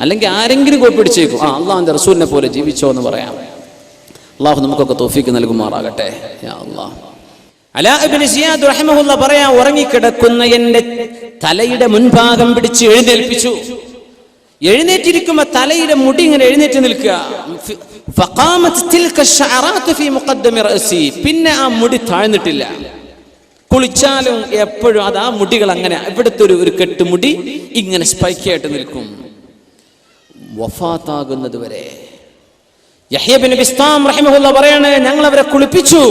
അല്ലെങ്കിൽ ആരെങ്കിലും കോപ്പി പിടിച്ചേക്കും, അള്ളാഹുവിന്റെ റസൂലിനെ പോലെ ജീവിച്ചോ എന്ന് പറയാം. അള്ളാഹു നമുക്കൊക്കെ തൗഫീക്ക് നൽകുമാറാകട്ടെ. യാ അല്ലാഹ്. അലാ ഇബ്നു സിയാദ് റഹിമഹുല്ലാഹ് പറയാ, ഉറങ്ങിക്കിടക്കുന്ന എന്റെ തലയുടെ മുൻഭാഗം പിടിച്ച് എഴുന്നേൽപ്പിച്ചു. എഴുന്നേറ്റിരിക്കുമ്പോ തലയുടെ മുടി ഇങ്ങനെ എഴുന്നേറ്റ് നിൽക്കുക. പിന്നെ ആ മുടി താഴ്ന്നിട്ടില്ല. കുളിച്ചാലും എപ്പോഴും അത് ആ മുടികൾ അങ്ങനെ ഇവിടുത്തെ ഒരു കെട്ടുമുടി ഇങ്ങനെ സ്പൈക്കായിട്ട് നിൽക്കും വഫാത്താകുന്നത് വരെ. യഹ്യ ഇബ്നു ബിസ്താം റഹിമഹുല്ലാഹ് പറയാണ്, ഞങ്ങൾ അവരെ കുളിപ്പിച്ചു.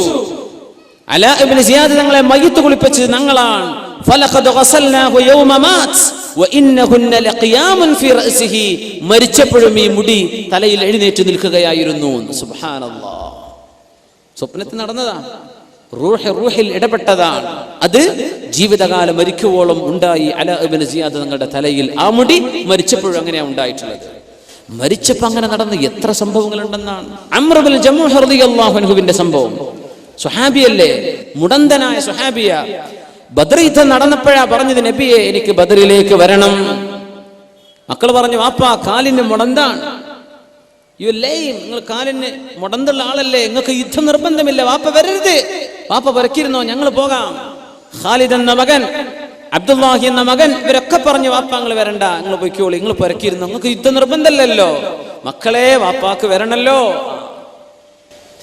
അലാ ഇബ്നു സിയാദ് തങ്ങളെ മയ്യിത്ത് കുളിപ്പിച്ചത് ഞങ്ങളാണ്. ഫലഖദ് ഗസൽനാഹു യൗമ മാത് വഇന്നഹുന്ന ലഖിയാമുൻ ഫീ റഅസിഹി. മരിച്ചപ്പോഴും ഈ മുടി തലയിൽ എഴുന്നേറ്റ് നിൽക്കുകയായിരുന്നു. സുബ്ഹാനല്ലാഹ്. സ്വപ്നത്തിൽ നടന്നതാ, റൂഹിൽ ഇടപെട്ടതാണ്. അത് ജീവിതകാലം മരിക്കുവോളം ഉണ്ടായി അലാ ഇബ്നു സിയാദ് തങ്ങളുടെ തലയിൽ ആ മുടി. മരിച്ചപ്പോഴും അങ്ങനെയാണ് ഉണ്ടായിട്ടുള്ളത്. മരിച്ചപ്പോൾ അങ്ങനെ നടന്ന എത്ര സംഭവങ്ങൾ ഉണ്ടെന്നാണ്. അംർ ഇബ്നുൽ ജമൂഹ റളിയല്ലാഹു അൻഹുവിന്റെ സംഭവം. സ്വഹാബിയല്ലേ, മുടന്തനായ സ്വഹാബിയ. ബദർ യുദ്ധം നടന്നപ്പോഴാ പറഞ്ഞത്, നബിയെ എനിക്ക് ബദറിലേക്ക് വരണം. മക്കൾ പറഞ്ഞു, വാപ്പാ കാലിന് മുടന്താണ്, നിങ്ങൾ കാലിന് മുടന്തുള്ള ആളല്ലേ, നിങ്ങൾക്ക് യുദ്ധം നിർബന്ധമില്ല, വാപ്പ വരരുത്. വാപ്പ വരക്കിരുന്നോ, ഞങ്ങൾ പോകാം. ഖാലിദ് എന്ന മകൻ, അബ്ദുല്ലാഹി എന്ന മകൻ, ഇവരൊക്കെ പറഞ്ഞു, വാപ്പ നിങ്ങൾ വരണ്ട, നിങ്ങൾ പൊയ്ക്കോളി, നിങ്ങൾ പരക്കിരുന്നു, നിങ്ങൾക്ക് യുദ്ധം നിർബന്ധമല്ലല്ലോ. മക്കളെ വാപ്പാക്ക് വരണല്ലോ.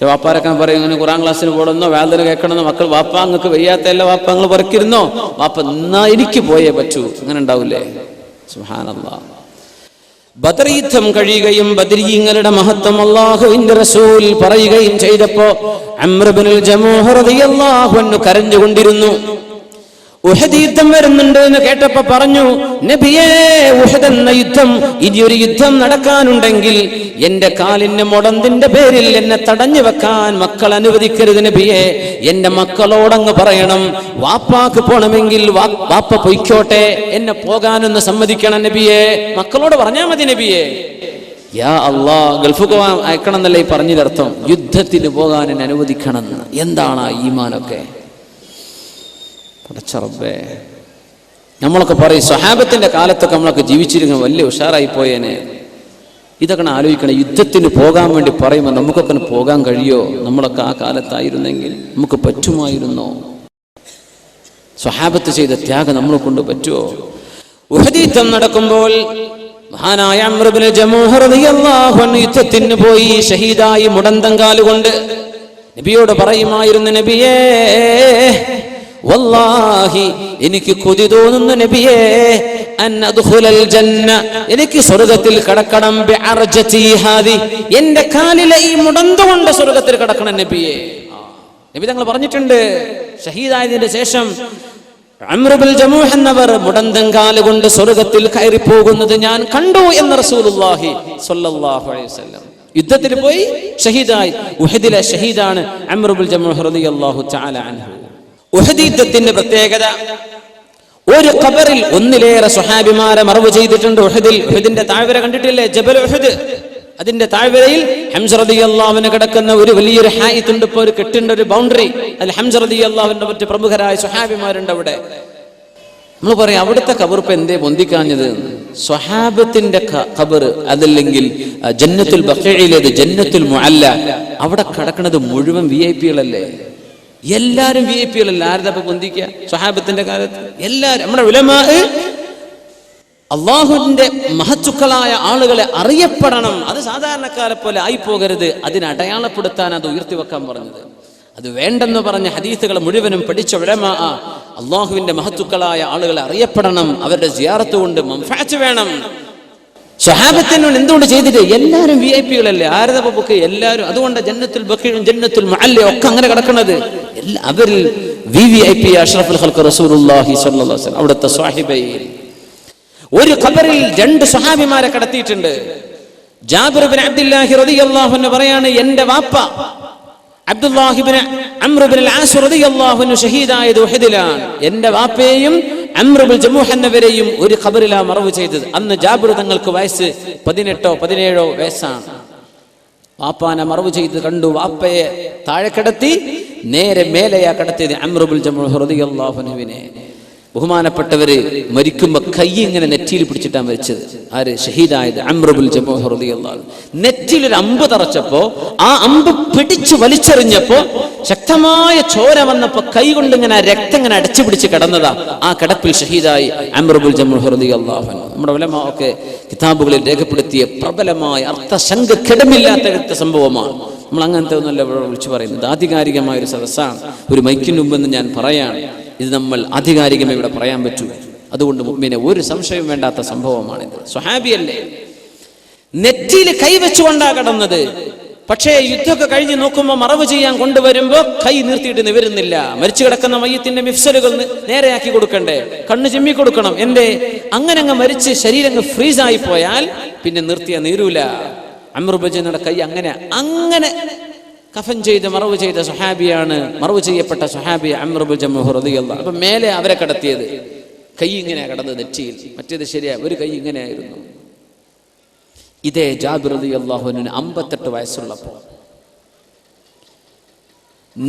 വാപ്പാരൊക്കെ പറയും, ഇങ്ങനെ ഖുർആൻ ക്ലാസ്സിന് പോകണമെന്നോ വേദന കേൾക്കണമെന്നോ. മക്കൾ, വാപ്പ നിങ്ങൾക്ക് വയ്യാത്തല്ല, വാപ്പ നിങ്ങൾ പരക്കിരുന്നോ, വാപ്പ എന്നാ എനിക്ക് പോയേ പറ്റൂ. അങ്ങനെ ഉണ്ടാവൂലേ? സുബ്ഹാനല്ലാഹ്. ബദർ യുദ്ധം കഴിയുകയും ബദരീങ്ങളുടെ മഹത്വം അല്ലാഹുവിന്റെ റസൂൽ പറയുകയും ചെയ്തപ്പോ അംർ ഇബ്നുൽ ജമൂഹ റളിയല്ലാഹു അൻഹു കരഞ്ഞുകൊണ്ടിരുന്നു. ഉഹദ് യുദ്ധം വരുന്നുണ്ട് എന്ന് കേട്ടപ്പോ പറഞ്ഞു, നബിയേ, ഉഹദ് എന്ന യുദ്ധം, ഇനിയൊരു യുദ്ധം നടക്കാനുണ്ടെങ്കിൽ എന്റെ കാലിന് മുടന്തിന്റെ പേരിൽ എന്നെ തടഞ്ഞു വെക്കാൻ മക്കൾ അനുവദിക്കരുത് നബിയേ. എന്റെ മക്കളോടങ്ങ് പറയണം, വാപ്പാക്ക് പോണമെങ്കിൽ വാപ്പ പൊയ്ക്കോട്ടെ, എന്നെ പോകാനൊന്ന് സമ്മതിക്കണം നബിയേ. മക്കളോട് പറഞ്ഞാൽ മതി നബിയേ. യാ അല്ലാഹ്, ഗൾഫ് പോകാൻ അയക്കണം എന്നല്ലേ ഈ പറഞ്ഞതിനർത്ഥം? യുദ്ധത്തിന് പോകാൻ എന്നെ അനുവദിക്കണം. എന്താണ് ആ ഈമാനൊക്കെ? പടച്ചറബ്ബേ, നമ്മളൊക്കെ പറയും സ്വഹാബത്തിന്റെ കാലത്തൊക്കെ നമ്മളൊക്കെ ജീവിച്ചിരുന്ന വലിയ ഉഷാറായി പോയേനെ. ഇതൊക്കെ ആലോചിക്കണം. യുദ്ധത്തിന് പോകാൻ വേണ്ടി പറയുമ്പോൾ നമുക്കൊക്കെ പോകാൻ കഴിയോ? നമ്മളൊക്കെ ആ കാലത്തായിരുന്നെങ്കിൽ നമുക്ക് പറ്റുമായിരുന്നോ? സ്വഹാബത്ത് ചെയ്ത ത്യാഗം നമ്മളെ കൊണ്ട് പറ്റുമോ? ഉഹദ് യുദ്ധം നടക്കുമ്പോൾ മഹാനായ അംർ ഇബ്നുൽ ജമൂഹ റളിയല്ലാഹു അൻഹു യുദ്ധത്തിന് പോയി ഷഹീദായി മുടന്തം കാലുകൊണ്ട് നബിയോട് പറയുമായിരുന്നു, നബിയേ, വല്ലാഹി എനിക്ക് കൊതി തോന്നുന്നു നബിയേ, അൻ അദ്ഖുലൽ ജന്ന, എനിക്ക് സ്വർഗ്ഗത്തിൽ കടക്കണം, ബിഅർജതി ഹാദി, എൻ്റെ കാലിലെ ഈ മുടന്ത് കൊണ്ട് സ്വർഗ്ഗത്തിൽ കടക്കണം നബിയേ. നബി തങ്ങൾ പറഞ്ഞിട്ടുണ്ട്, ഷഹീദായതിന്റെ ശേഷം അംർ ഇബ്നുൽ ജമൂഹ എന്നവർ മുടന്തം കാലുകൊണ്ട് സ്വർഗ്ഗത്തിൽ കയറി പോകുന്നത് ഞാൻ കണ്ടു എന്ന് റസൂലുള്ളാഹി സ്വല്ലല്ലാഹു അലൈഹി വസല്ലം. യുദ്ധത്തിൽ പോയി ഷഹീദായി. ഉഹദിലെ ഷഹീദാണ് അംർ ഇബ്നുൽ ജമൂഹ റളിയല്ലാഹു തആല അൻഹു. ഉഹദ് യുദ്ധത്തിന്റെ പ്രത്യേകത, ഒരു ഖബറിൽ ഒന്നിലേറെ സ്വഹാബിമാരെ മറവ് ചെയ്തിട്ടുണ്ട്. ഉഹദിന്റെ താഴ്വര കണ്ടിട്ടില്ലേ, ജബൽ ഉഹദ്? അതിന്റെ താഴ്വരയിൽ ഹംസ റളിയല്ലാഹു അൻഹു കിടക്കുന്ന ഒരു വലിയൊരു ഹായിത്ത് ഉണ്ട്. ഇപ്പോൾ ഒരു കെട്ടിന്റെ ഒരു ബൗണ്ടറി, അതിൽ ഹംസ റളിയല്ലാഹു അൻഹു മറ്റ് പ്രമുഖരായ സ്വഹാബിമാരുണ്ട്. അവിടെ നമ്മൾ പറയും, അവിടുത്തെ ഖബർ ഇപ്പൊ എന്തേ പൊന്തിക്കാഞ്ഞത്? സ്വഹാബത്തിന്റെ ഖബർ, അതല്ലെങ്കിൽ ജന്നത്തുൽ ബഖീഇലേത് ജന്നത്തുൽ മുഅല്ല, അവിടെ കിടക്കുന്നത് മുഴുവൻ വിഐപികളല്ലേ? എല്ലാരും വിഐപികളല്ല. ആരുടെ പൊന്തിക്കുക? സ്വഹാബത്തിന്റെ കാലത്ത് എല്ലാരും. നമ്മുടെ ഉലമാ അള്ളാഹുവിന്റെ മഹത്തുക്കളായ ആളുകളെ അറിയപ്പെടണം. അത് സാധാരണക്കാരെ പോലെ ആയിപ്പോകരുത്. അതിനെ അടയാളപ്പെടുത്താൻ അത് ഉയർത്തി വെക്കാൻ പറഞ്ഞത്. അത് വേണ്ടെന്ന് പറഞ്ഞ ഹദീസുകൾ മുഴുവനും പഠിച്ച ഉലമാ അള്ളാഹുവിന്റെ മഹത്തുക്കളായ ആളുകളെ അറിയപ്പെടണം. അവരുടെ സിയാറത്ത് കൊണ്ട് മൻഫഅത്ത് വേണം. സ്വഹാബത്തിനോട് എന്തുകൊണ്ട് ചെയ്തിട്ട്? എല്ലാവരും വിഐപികളല്ലേ, ആരതപ്പൊക്കെ എല്ലാവരും. അതുകൊണ്ട് ജന്നത്തുൽ ബഖീഉം ജന്നത്തുൽ മുഅല്ല ഒക്കെ അങ്ങനെ കിടക്കുന്നത്. അവരിൽ വിവിഐപി അഷ്റഫുൽ ഖൽഖ് റസൂലുള്ളാഹി സ്വല്ലല്ലാഹു അലൈഹി വസല്ലം അവിടുത്തെ സ്വഹാബിയയിൽ ഒരു ഖബറിൽ രണ്ട് സ്വഹാബിമാരെ കടത്തിയിട്ടുണ്ട്. ജാബിർ ഇബ്നു അബ്ദുല്ലാഹി റളിയല്ലാഹു അൻഹു പറയാണ്, എന്റെ വാപ്പ അബ്ദുല്ലാഹി ഇബ്നു അംർ ഇബ്നുൽ ആസ് റളിയല്ലാഹു അൻഹു ഷഹീദായത് ഉഹദിലാണ്. എന്റെ വാപ്പയെയും അംർ ഇബ്നുൽ ജമൂഹ എന്നവരെയും ഒരു ഖബറിലാണ് മറവ് ചെയ്തത്. അന്ന് ജാബിർ തങ്ങൾക്ക് വയസ്സ് 18-17 വയസ്സാണ്. വാപ്പാനെ മറവ് ചെയ്ത് കണ്ടു. വാപ്പയെ താഴെ കിടത്തി, നേരെ മേലെയാ കിടത്തിയത് അംർ ഇബ്നുൽ ജമൂഹ റളിയല്ലാഹു അൻഹുവിനെ. ബഹുമാനപ്പെട്ടവര് മരിക്കുമ്പോ കൈ ഇങ്ങനെ നെറ്റിയിൽ പിടിച്ചിട്ടാണ് മരിച്ചത്. ആര്? ഷഹീദായത് അംർ ഇബ്നുൽ ജമൂഹ് റളിയല്ലാഹു അൻഹു. നെറ്റിയിൽ ഒരു അമ്പ് തറച്ചപ്പോ ആ അമ്പ് പിടിച്ചു വലിച്ചെറിഞ്ഞപ്പോ ശക്തമായ ചോര വന്നപ്പോ കൈ കൊണ്ട് ഇങ്ങനെ രക്തം ഇങ്ങനെ അടച്ചു പിടിച്ച് കിടന്നതാ. ആ കിടപ്പിൽ ഷഹീദായി അംർ ഇബ്നുൽ ജമൂഹ് റളിയല്ലാഹു അൻഹു. നമ്മുടെ ഉലമാ ഒക്കെ കിതാബുകളിൽ രേഖപ്പെടുത്തിയ പ്രബലമായ അർത്ഥശങ്കക്കിടമില്ലാത്ത സംഭവമാണ്. നമ്മൾ അങ്ങനത്തെ ഒന്നല്ല വിളിച്ചു പറയുന്നത്. ആധികാരികമായ ഒരു സദസ്സാണ്, ഒരു മൈക്കിന് മുമ്പെന്ന് ഞാൻ പറയാണ്. ഇത് നമ്മൾ ആധികാരികമായി ഇവിടെ പറയാൻ പറ്റൂ. അതുകൊണ്ട് മുഅ്മിനെ ഒരു സംശയവും വേണ്ടാത്ത സംഭവമാണിത്. സ്വഹാബിയല്ലേ, നെറ്റിയിൽ കൈവച്ചുകൊണ്ടാ കിടന്നത്. പക്ഷേ യുദ്ധമൊക്കെ കഴിഞ്ഞ് നോക്കുമ്പോൾ മറവ് ചെയ്യാൻ കൊണ്ടുവരുമ്പോൾ കൈ നിർത്തിയിട്ട് നിവരുന്നില്ല. മരിച്ചു കിടക്കുന്ന മയ്യത്തിന്റെ മിഫ്സലുകൾ നേരെയാക്കി കൊടുക്കണ്ടേ, കണ്ണ് ചിമ്മി കൊടുക്കണം. അങ്ങനെ മരിച്ച് ശരീരം ഫ്രീസായി പോയാൽ പിന്നെ നിർത്തിയ നീരൂല. അംർ ഇബ്നു ജമൂഹയുടെ കൈ അങ്ങനെ കഫൻ ചെയ്ത് മറവ് ചെയ്ത സ്വഹാബിയാണ്, മറവ് ചെയ്യപ്പെട്ട സ്വഹാബി അംർ ഇബ്നു ജമൂഹ് റളിയല്ലാഹു അൻഹു. അപ്പൊ മേലെ അവരെ കടത്തിയത് കൈ ഇങ്ങനെ കടന്നത് നെറ്റിയിൽ, മറ്റേത് ശരിയാ ഒരു കൈ ഇങ്ങനെയായിരുന്നു. ഇതേ ജാബിർ റളിയല്ലാഹു അൻഹു 58 വയസ്സുള്ളപ്പോൾ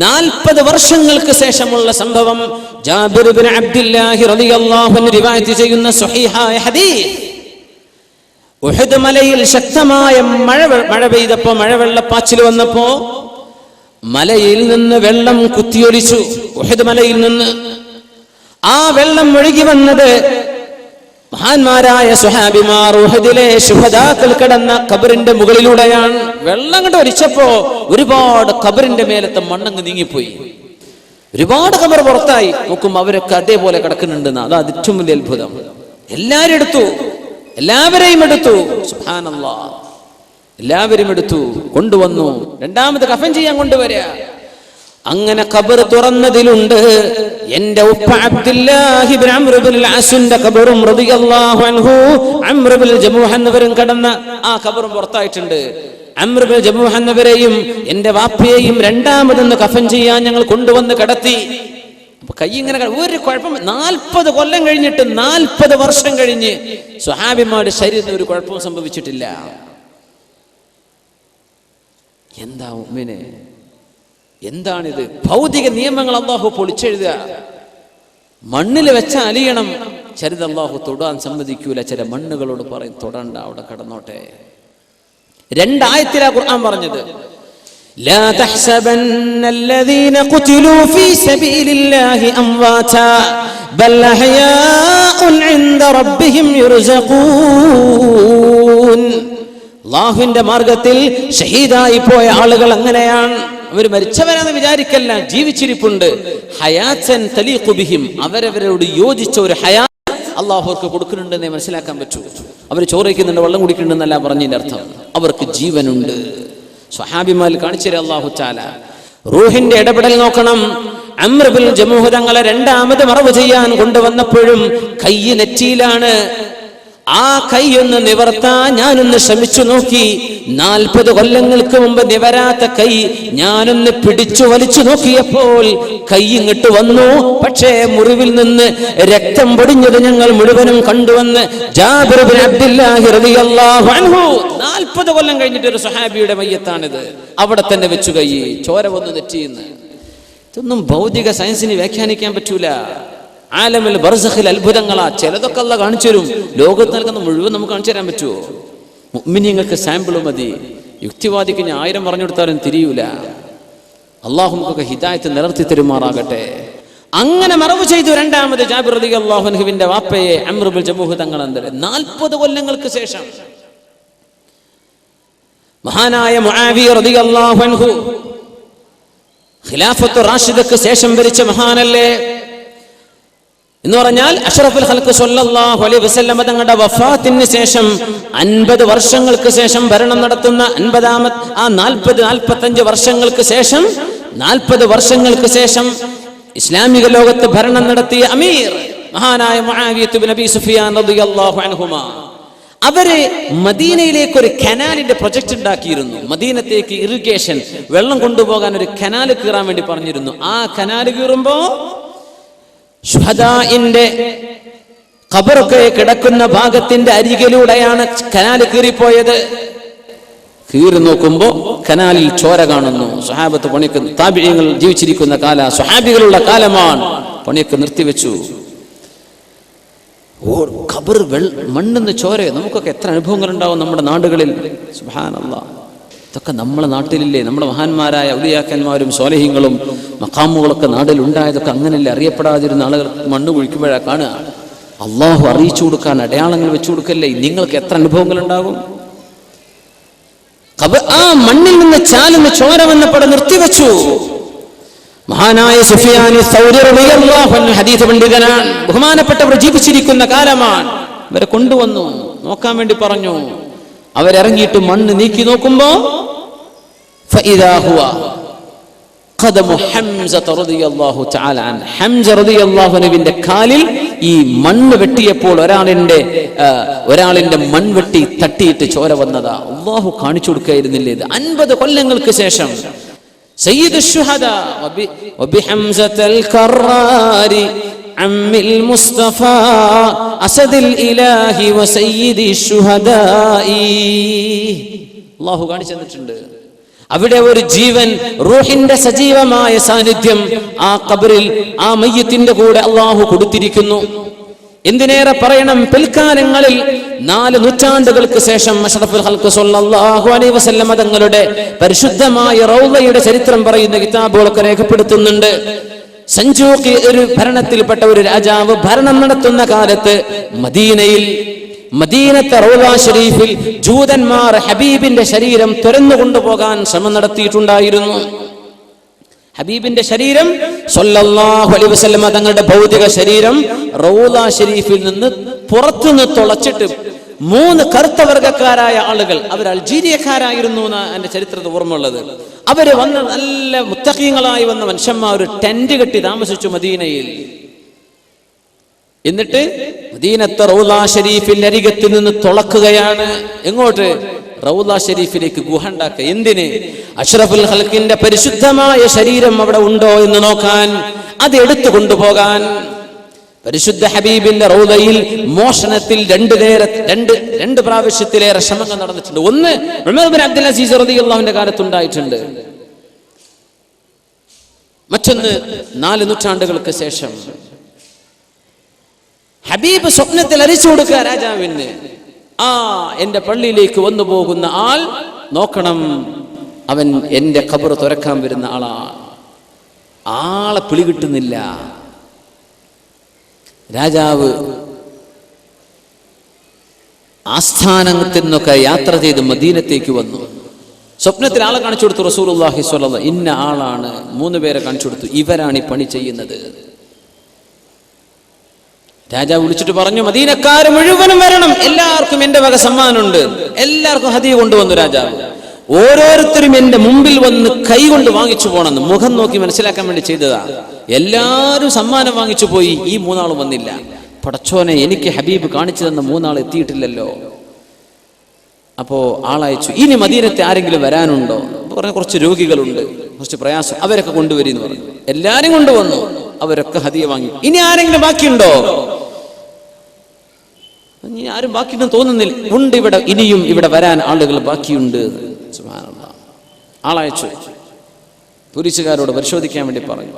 40 വർഷങ്ങൾക്ക് ശേഷമുള്ള സംഭവം. ജാബിർ ഇബ്നു അബ്ദുല്ലാഹി റളിയല്ലാഹു അൻഹു റിവായത്ത് ചെയ്യുന്ന സ്വഹീഹായ ഹദീസ്. ഉഹദ് മലയിൽ ശക്തമായ മഴ പെയ്തപ്പോ, മഴവെള്ളപ്പാച്ചിൽ വന്നപ്പോ മലയിൽ നിന്ന് വെള്ളം കുത്തിയൊലിച്ചു. ഉഹദ് മലയിൽ നിന്ന് ആ വെള്ളം ഒഴുകി വന്നത് മഹാന്മാരായ സ്വഹാബിമാർ ഉഹദിലെ ശുഹദാക്കൾ കിടന്ന ഖബറിന്റെ മുകളിലൂടെയാണ്. വെള്ളം കണ്ട് ഒലിച്ചപ്പോ ഒരുപാട് ഖബറിന്റെ മേലത്തെ മണ്ണങ്ങ് നീങ്ങിപ്പോയി. ഒരുപാട് ഖബർ പുറത്തായി. നോക്കുമ്പോ അവരൊക്കെ അതേപോലെ കിടക്കുന്നുണ്ടെന്ന്. അതാ ഏറ്റവും വലിയ അത്ഭുതം. എല്ലാവരെയും എടുത്തു. സുബ്ഹാനല്ലാഹ്, എല്ലാവരും എടുത്തു, കൊണ്ടുവന്നു. രണ്ടാമത് കഫൻ ചെയ്യാൻ കൊണ്ടുവരിക. അങ്ങനെ ഖബർ തുറന്നതിലുണ്ട് എന്റെ ഉപ്പ അബ്ദുല്ലാഹി ഇബ്നു അംർ ഇബ്നുൽ അസിന്റെ ഖബറും റളിയല്ലാഹു അൻഹു. അംർ ഇബ്നുൽ ജമൂഹ് എന്നവരും കടന്ന ആ ഖബറും പുറത്തായിട്ടുണ്ട്. അംർ ഇബ്നുൽ ജമൂഹ് എന്നവരെയും എന്റെ വാപ്പയെയും രണ്ടാമതൊന്ന് കഫൻ ചെയ്യാൻ ഞങ്ങൾ കൊണ്ടുവന്ന് കിടത്തി. അപ്പൊ കൈ ഇങ്ങനെ ഒരു കുഴപ്പം. 40 കൊല്ലം കഴിഞ്ഞിട്ട് 40 വർഷം കഴിഞ്ഞ് സ്വഹാബിമാരുടെ ശരീരത്തിന് ഒരു കുഴപ്പവും സംഭവിച്ചിട്ടില്ല. എന്താ മുഅ്മിനെ, എന്താണിത്? ഭൗതിക നിയമങ്ങൾ അല്ലാഹു പൊളിച്ചെഴുതുക. മണ്ണിൽ വെച്ച അലിയണം. ചിലത് അല്ലാഹു തൊടാൻ സമ്മതിക്കൂല. ചില മണ്ണുകളോട് പറയും തൊടണ്ട, അവിടെ കടന്നോട്ടെ. 2 ആയത്തിലാ ഖുർആൻ പറഞ്ഞത്. لا تحسبن الذين قتلوا في سبيل الله أمواتا بل أحياء عند ربهم يرزقون. അല്ലാഹുവിന്റെ മാർഗത്തിൽ ഷഹീദായി പോയ ആളുകൾ അങ്ങനെയാണ്. അവർ മരിച്ചവരാണെന്ന് വിചാരിക്കല്ല, ജീവിച്ചിരിപ്പുണ്ട്. ഹയാത്തൻ തലീഖു ബിഹിം, അവരവരോട് യോജിച്ച ഒരു ഹയാത്ത് അല്ലാഹു അവർക്ക് കൊടുക്കുന്നുണ്ടെന്നേ മനസ്സിലാക്കാൻ പറ്റൂ. അവർ ചോറ് കഴിക്കുന്നുണ്ട്, വെള്ളം കുടിക്കുന്നുണ്ടെന്നല്ല പറഞ്ഞതിന്റെ അർത്ഥം. അവർക്ക് ജീവനുണ്ട്. സ്വഹാബിമാൽ കാണിച്ചത് അല്ലാഹു തആല. റൂഹിന്റെ ഇടപെടൽ നോക്കണം. അംർ ഇബ്നുൽ ജമൂഹ് തങ്ങളെ രണ്ടാമത് മറവ് ചെയ്യാൻ കൊണ്ടുവന്നപ്പോഴും കൈ നെറ്റിയിലാണ്. ആ കൈ ഒന്ന് നിവർത്താൻ ഞാനൊന്ന് ശ്രമിച്ചു നോക്കി. 40 കൊല്ലങ്ങൾക്ക് മുമ്പ് നിവരാത്ത കൈ ഞാനൊന്ന് പിടിച്ചു വലിച്ചു നോക്കിയപ്പോൾ കൈ ഇങ്ങോട്ട് വന്നു. പക്ഷേ മുറിവിൽ നിന്ന് രക്തം പൊടിഞ്ഞത് ഞങ്ങൾ മുഴുവനും കണ്ടുവന്ന് ജാബിർ ഇബ്നു അബ്ദുല്ലാഹി റളിയല്ലാഹു അൻഹു. 40 കൊല്ലം കഴിഞ്ഞിട്ട് ഒരു സ്വഹാബിയുടെ മയ്യത്താണിത്. അവിടെ തന്നെ വെച്ചു കൈ, ചോര വന്നു നെറ്റിയെന്ന്. ഇതൊന്നും ഭൗതിക സയൻസിന് വ്യാഖ്യാനിക്കാൻ പറ്റൂല. ആലമിൽ ബർസഖിൽ അത്ഭുതങ്ങളാ. ചിലതൊക്കെ അല്ലാഹു കാണിച്ചു തരും. ലോകത്ത് നൽകുന്ന മുഴുവൻ നമുക്ക് കാണിച്ചു തരാൻ പറ്റുമോ? മുഅ്മിനീങ്ങൾക്ക് സാമ്പിൾ മതി. യുക്തിവാദിക്ക് 1000 പറഞ്ഞു കൊടുത്താലും തിരിയൂല. അല്ലാഹു നമുക്കൊക്കെ ഹിദായത്ത് നിലർത്തി തരുമാറാകട്ടെ. അങ്ങനെ മറവ് ചെയ്തു രണ്ടാമത് ജാബിർ റളിയല്ലാഹു അൻഹുവിന്റെ വാപ്പയെ അംർ ഇബ്നുൽ ജമൂഹ് തങ്ങൾ. 40 കൊല്ലങ്ങൾക്ക് ശേഷം മഹാനായ മുആവിയ റളിയല്ലാഹു അൻഹു ഖിലാഫത്ത് റാഷിദക്ക് ശേഷം ഭരിച്ച മഹാനല്ലേ എന്ന് പറഞ്ഞാൽ അഷ്റഫുൽ ഖൽഖ് സ്വല്ലല്ലാഹു അലൈഹി വസല്ലം തങ്ങളുടെ വഫാത്തിന് ശേഷം 50 വർഷങ്ങൾക്ക് ശേഷം ഭരണം നടത്തുന്ന 45 വർഷങ്ങൾക്ക് ശേഷം 40 വർഷങ്ങൾക്ക് ശേഷം ഇസ്ലാമിക ലോകത്ത് ഭരണം നടത്തിയ അമീർ മഹാനായ മുആവിയ ഇബ്നു അബീ സുഫിയാൻ റളിയല്ലാഹു അൻഹുമാ. അവര് മദീനയിലേക്ക് ഒരു കനാലിന്റെ പ്രൊജക്ട് ഉണ്ടാക്കിയിരുന്നു. മദീനത്തേക്ക് ഇറിഗേഷൻ, വെള്ളം കൊണ്ടുപോകാൻ ഒരു കനാൽ കീറാൻ വേണ്ടി പറഞ്ഞിരുന്നു. ആ കനാൽ കീറുമ്പോ ശുഹദാഇന്റെ ഖബറൊക്കെ കിടക്കുന്ന ഭാഗത്തിന്റെ അരികിലൂടെയാണ് കനാൽ കീറിപ്പോയത്. കീറി നോക്കുമ്പോ കനാലിൽ ചോര കാണുന്നു. സ്വഹാബത്ത് പണിക്ക്, താബിഈങ്ങൾ ജീവിച്ചിരിക്കുന്ന കാല, സ്വഹാബികളുള്ള കാലമാണ്. പണിയൊക്കെ നിർത്തിവെച്ചു. ഖബർ മണ്ണെന്ന് ചോര. നമുക്കൊക്കെ എത്ര അനുഭവങ്ങൾ ഉണ്ടാവും നമ്മുടെ നാടുകളിൽ. സുബ്ഹാനല്ലാഹ്, ഇതൊക്കെ നമ്മളെ നാട്ടിലില്ലേ? നമ്മുടെ മഹാന്മാരായ ഔലിയാക്കന്മാരും സ്വാലിഹീങ്ങളും മഖാമുകളൊക്കെ നാട്ടിൽ ഉണ്ടായതൊക്കെ അങ്ങനെയല്ലേ? അറിയപ്പെടാതിരുന്ന ആളുകൾ മണ്ണ് കുഴിക്കുമ്പോഴാണ് കാണുക. അള്ളാഹു അറിയിച്ചു കൊടുക്കാൻ അടയാളങ്ങൾ വെച്ചു കൊടുക്കല്ലേ? നിങ്ങൾക്ക് എത്ര അനുഭവങ്ങൾ ഉണ്ടാകും? ആ മണ്ണിൽ നിന്ന് ചാലുന്ന ചോര വന്നപ്പോൾ നിർത്തിവെച്ചു. മഹാനായ സുഫിയാൻ സൗരി റളിയല്ലാഹു അൻഹു ഹദീസ് പണ്ഡിതനാണ്, ബഹുമാനപ്പെട്ടവർ ജീവിച്ചിരിക്കുന്ന കാലമാണ്. ഇവരെ കൊണ്ടുവന്നു നോക്കാൻ വേണ്ടി പറഞ്ഞു. അവരിറങ്ങിയിട്ട് മണ്ണ് നീക്കി നോക്കുമ്പോ ഫഇദാ ഹുവ ഖദമു ഹംസ റളിയല്ലാഹു തആല അൻ. ഹംസ റളിയല്ലാഹു അൻഹുവിന്റെ കാലിൽ ഈ മണ്ണ് വെട്ടിയപ്പോൾ ഒരാളിന്റെ മൺവെട്ടി തട്ടിയിട്ട് ചോര വന്നതാ. അല്ലാഹു കാണിച്ചു കൊടുക്കുകയായിരുന്നില്ലേ ഇത്? 50 കൊല്ലങ്ങൾക്ക് ശേഷം സയ്യിദ് ശുഹദാ വബിഹംസതൽ കറാരി അമ്മിൽ മുസ്തഫ അസദിൽ ഇലാഹി വസയ്യിദി ശുഹദാഇ. അല്ലാഹു കാണിച്ചു തന്നിട്ടുണ്ട്. അവിടെ ഒരു ജീവൻ, റൂഹിന്റെ സജീവമായ സാന്നിധ്യം ആ ഖബറിൽ ആ മയ്യത്തിന്റെ കൂടെ അല്ലാഹു കൊടുത്തിരിക്കുന്നു. എന്തിനേറെ പറയണം, പിൽക്കാലങ്ങളിൽ 4 നൂറ്റാണ്ടുകൾക്ക് ശേഷം അഷ്റഫുൽ ഖൽഖ് സ്വല്ലല്ലാഹു അലൈഹി വസല്ലം തങ്ങളുടെ പരിശുദ്ധമായ റൗളയുടെ ചരിത്രം പറയുന്ന കിതാബുകളൊക്കെ രേഖപ്പെടുത്തുന്നുണ്ട്. സഞ്ജൂഖി ഒരു ഭരണത്തിൽപ്പെട്ട ഒരു രാജാവ് ഭരണം നടത്തുന്ന കാലത്ത് മദീനത്തെ റൗള ഷരീഫിൽ ജൂതന്മാർ ഹബീബിന്റെ ശരീരം തുരന്നു കൊണ്ടുപോകാൻ ശ്രമം നടത്തിയിട്ടുണ്ടായിരുന്നു. ഹബീബിന്റെ ശരീരം സ്വല്ലല്ലാഹു അലൈഹി വസല്ലം തങ്ങളുടെ ഭൗതിക ശരീരം റൗള ഷരീഫിൽ നിന്ന് പുറത്തുനിന്ന് തുളച്ചിട്ട് 3 കറുത്ത വർഗക്കാരായ ആളുകൾ, അവർ അൾജീരിയക്കാരായിരുന്നു എന്ന എന്റെ ചരിത്രത്തിൽ ഓർമ്മയുള്ളത്. അവര് വന്ന നല്ല മുത്തഖീങ്ങളായി വന്ന മനുഷ്യന്മാർ ഒരു ടെന്റ് കെട്ടി താമസിച്ചു മദീനയിൽ. എന്നിട്ട് മദീനത്തെ റൗള ഷരീഫിന്റെ അരികത്ത് നിന്ന് തുളക്കുകയാണ്. എങ്ങോട്ട്? റൗള ഷരീഫിലേക്ക് ഗുഹ ഉണ്ടാക്കുക. എന്തിന്? അഷ്റഫുൽ ഖൽഖിന്റെ പരിശുദ്ധമായ ശരീരം അവിടെ ഉണ്ടോ എന്ന് നോക്കാൻ, അത് എടുത്തു കൊണ്ടുപോകാൻ. പരിശുദ്ധ ഹബീബിന്റെ റൗളയിൽ മോഷണത്തിൽ 2 പ്രാവശ്യത്തിലേറെ ശ്രമങ്ങൾ നടന്നിട്ടുണ്ട്. ഒന്ന് ഉമർ ഇബ്നു അബ്ദുൽ അസീസ് റളിയല്ലാഹുവിന്റെ കാലത്തുണ്ടായിട്ടുണ്ട്. മറ്റൊന്ന് 4 നൂറ്റാണ്ടുകൾക്ക് ശേഷം ഹബീബ് സ്വപ്നത്തിൽ അറിയിച്ചു കൊടുക്കുക രാജാവിന്, എന്റെ പള്ളിയിലേക്ക് വന്നു പോകുന്ന ആൾ നോക്കണം, അവൻ എന്റെ ഖബർ തുറക്കാൻ വരുന്ന ആളെ പിടികിട്ടുന്നില്ല. രാജാവ് ആസ്ഥാനത്തിൽ നിന്നൊക്കെ യാത്ര ചെയ്ത് മദീനത്തേക്ക് വന്നു. സ്വപ്നത്തിൽ ആളെ കാണിച്ചു കൊടുത്തു. റസൂലുള്ളാഹി സ്വല്ലല്ലാഹു ഇന്ന ആളാണ്. 3 പേരെ കാണിച്ചു കൊടുത്തു. ഇവരാണ് ഈ പണി ചെയ്യുന്നത്. രാജാവ് വിളിച്ചിട്ട് പറഞ്ഞു, മദീനക്കാർ മുഴുവനും വരണം, എല്ലാവർക്കും എന്റെ വക സമ്മാനമുണ്ട്. എല്ലാവർക്കും ഹദിയ കൊണ്ടുവന്നു രാജാവ്. ഓരോരുത്തരും എന്റെ മുമ്പിൽ വന്ന് കൈ കൊണ്ട് വാങ്ങിച്ചു പോണെന്ന് മുഖം നോക്കി മനസ്സിലാക്കാൻ വേണ്ടി ചെയ്തതാ. എല്ലാവരും സമ്മാനം വാങ്ങിച്ചു പോയി. ഈ 3 ആളും വന്നില്ല. പടച്ചോനെ, എനിക്ക് ഹബീബ് കാണിച്ചു തന്ന 3 ആൾ എത്തിയിട്ടില്ലല്ലോ. അപ്പോ ആളയച്ചു, ഇനി മദീനത്തെ ആരെങ്കിലും വരാനുണ്ടോ? പറഞ്ഞ കുറച്ച് രോഗികളുണ്ട്, കുറച്ച് പ്രയാസം, അവരൊക്കെ കൊണ്ടുവരിന്ന് പറഞ്ഞു. എല്ലാരും കൊണ്ടുവന്നു. അവരൊക്കെ ഹദിയ വാങ്ങി. ഇനി ആരെങ്കിലും ബാക്കിയുണ്ടോ? ഇനി ആരും ബാക്കിയുണ്ടെന്ന് തോന്നുന്നില്ല. ഉണ്ട്, ഇനിയും ഇവിടെ വരാൻ ആളുകൾ ബാക്കിയുണ്ട്. സുബ്ഹാനല്ലാഹ്. ആളയച്ചു. പോലീസുകാരോട് പരിശോധിക്കാൻ വേണ്ടി പറഞ്ഞു.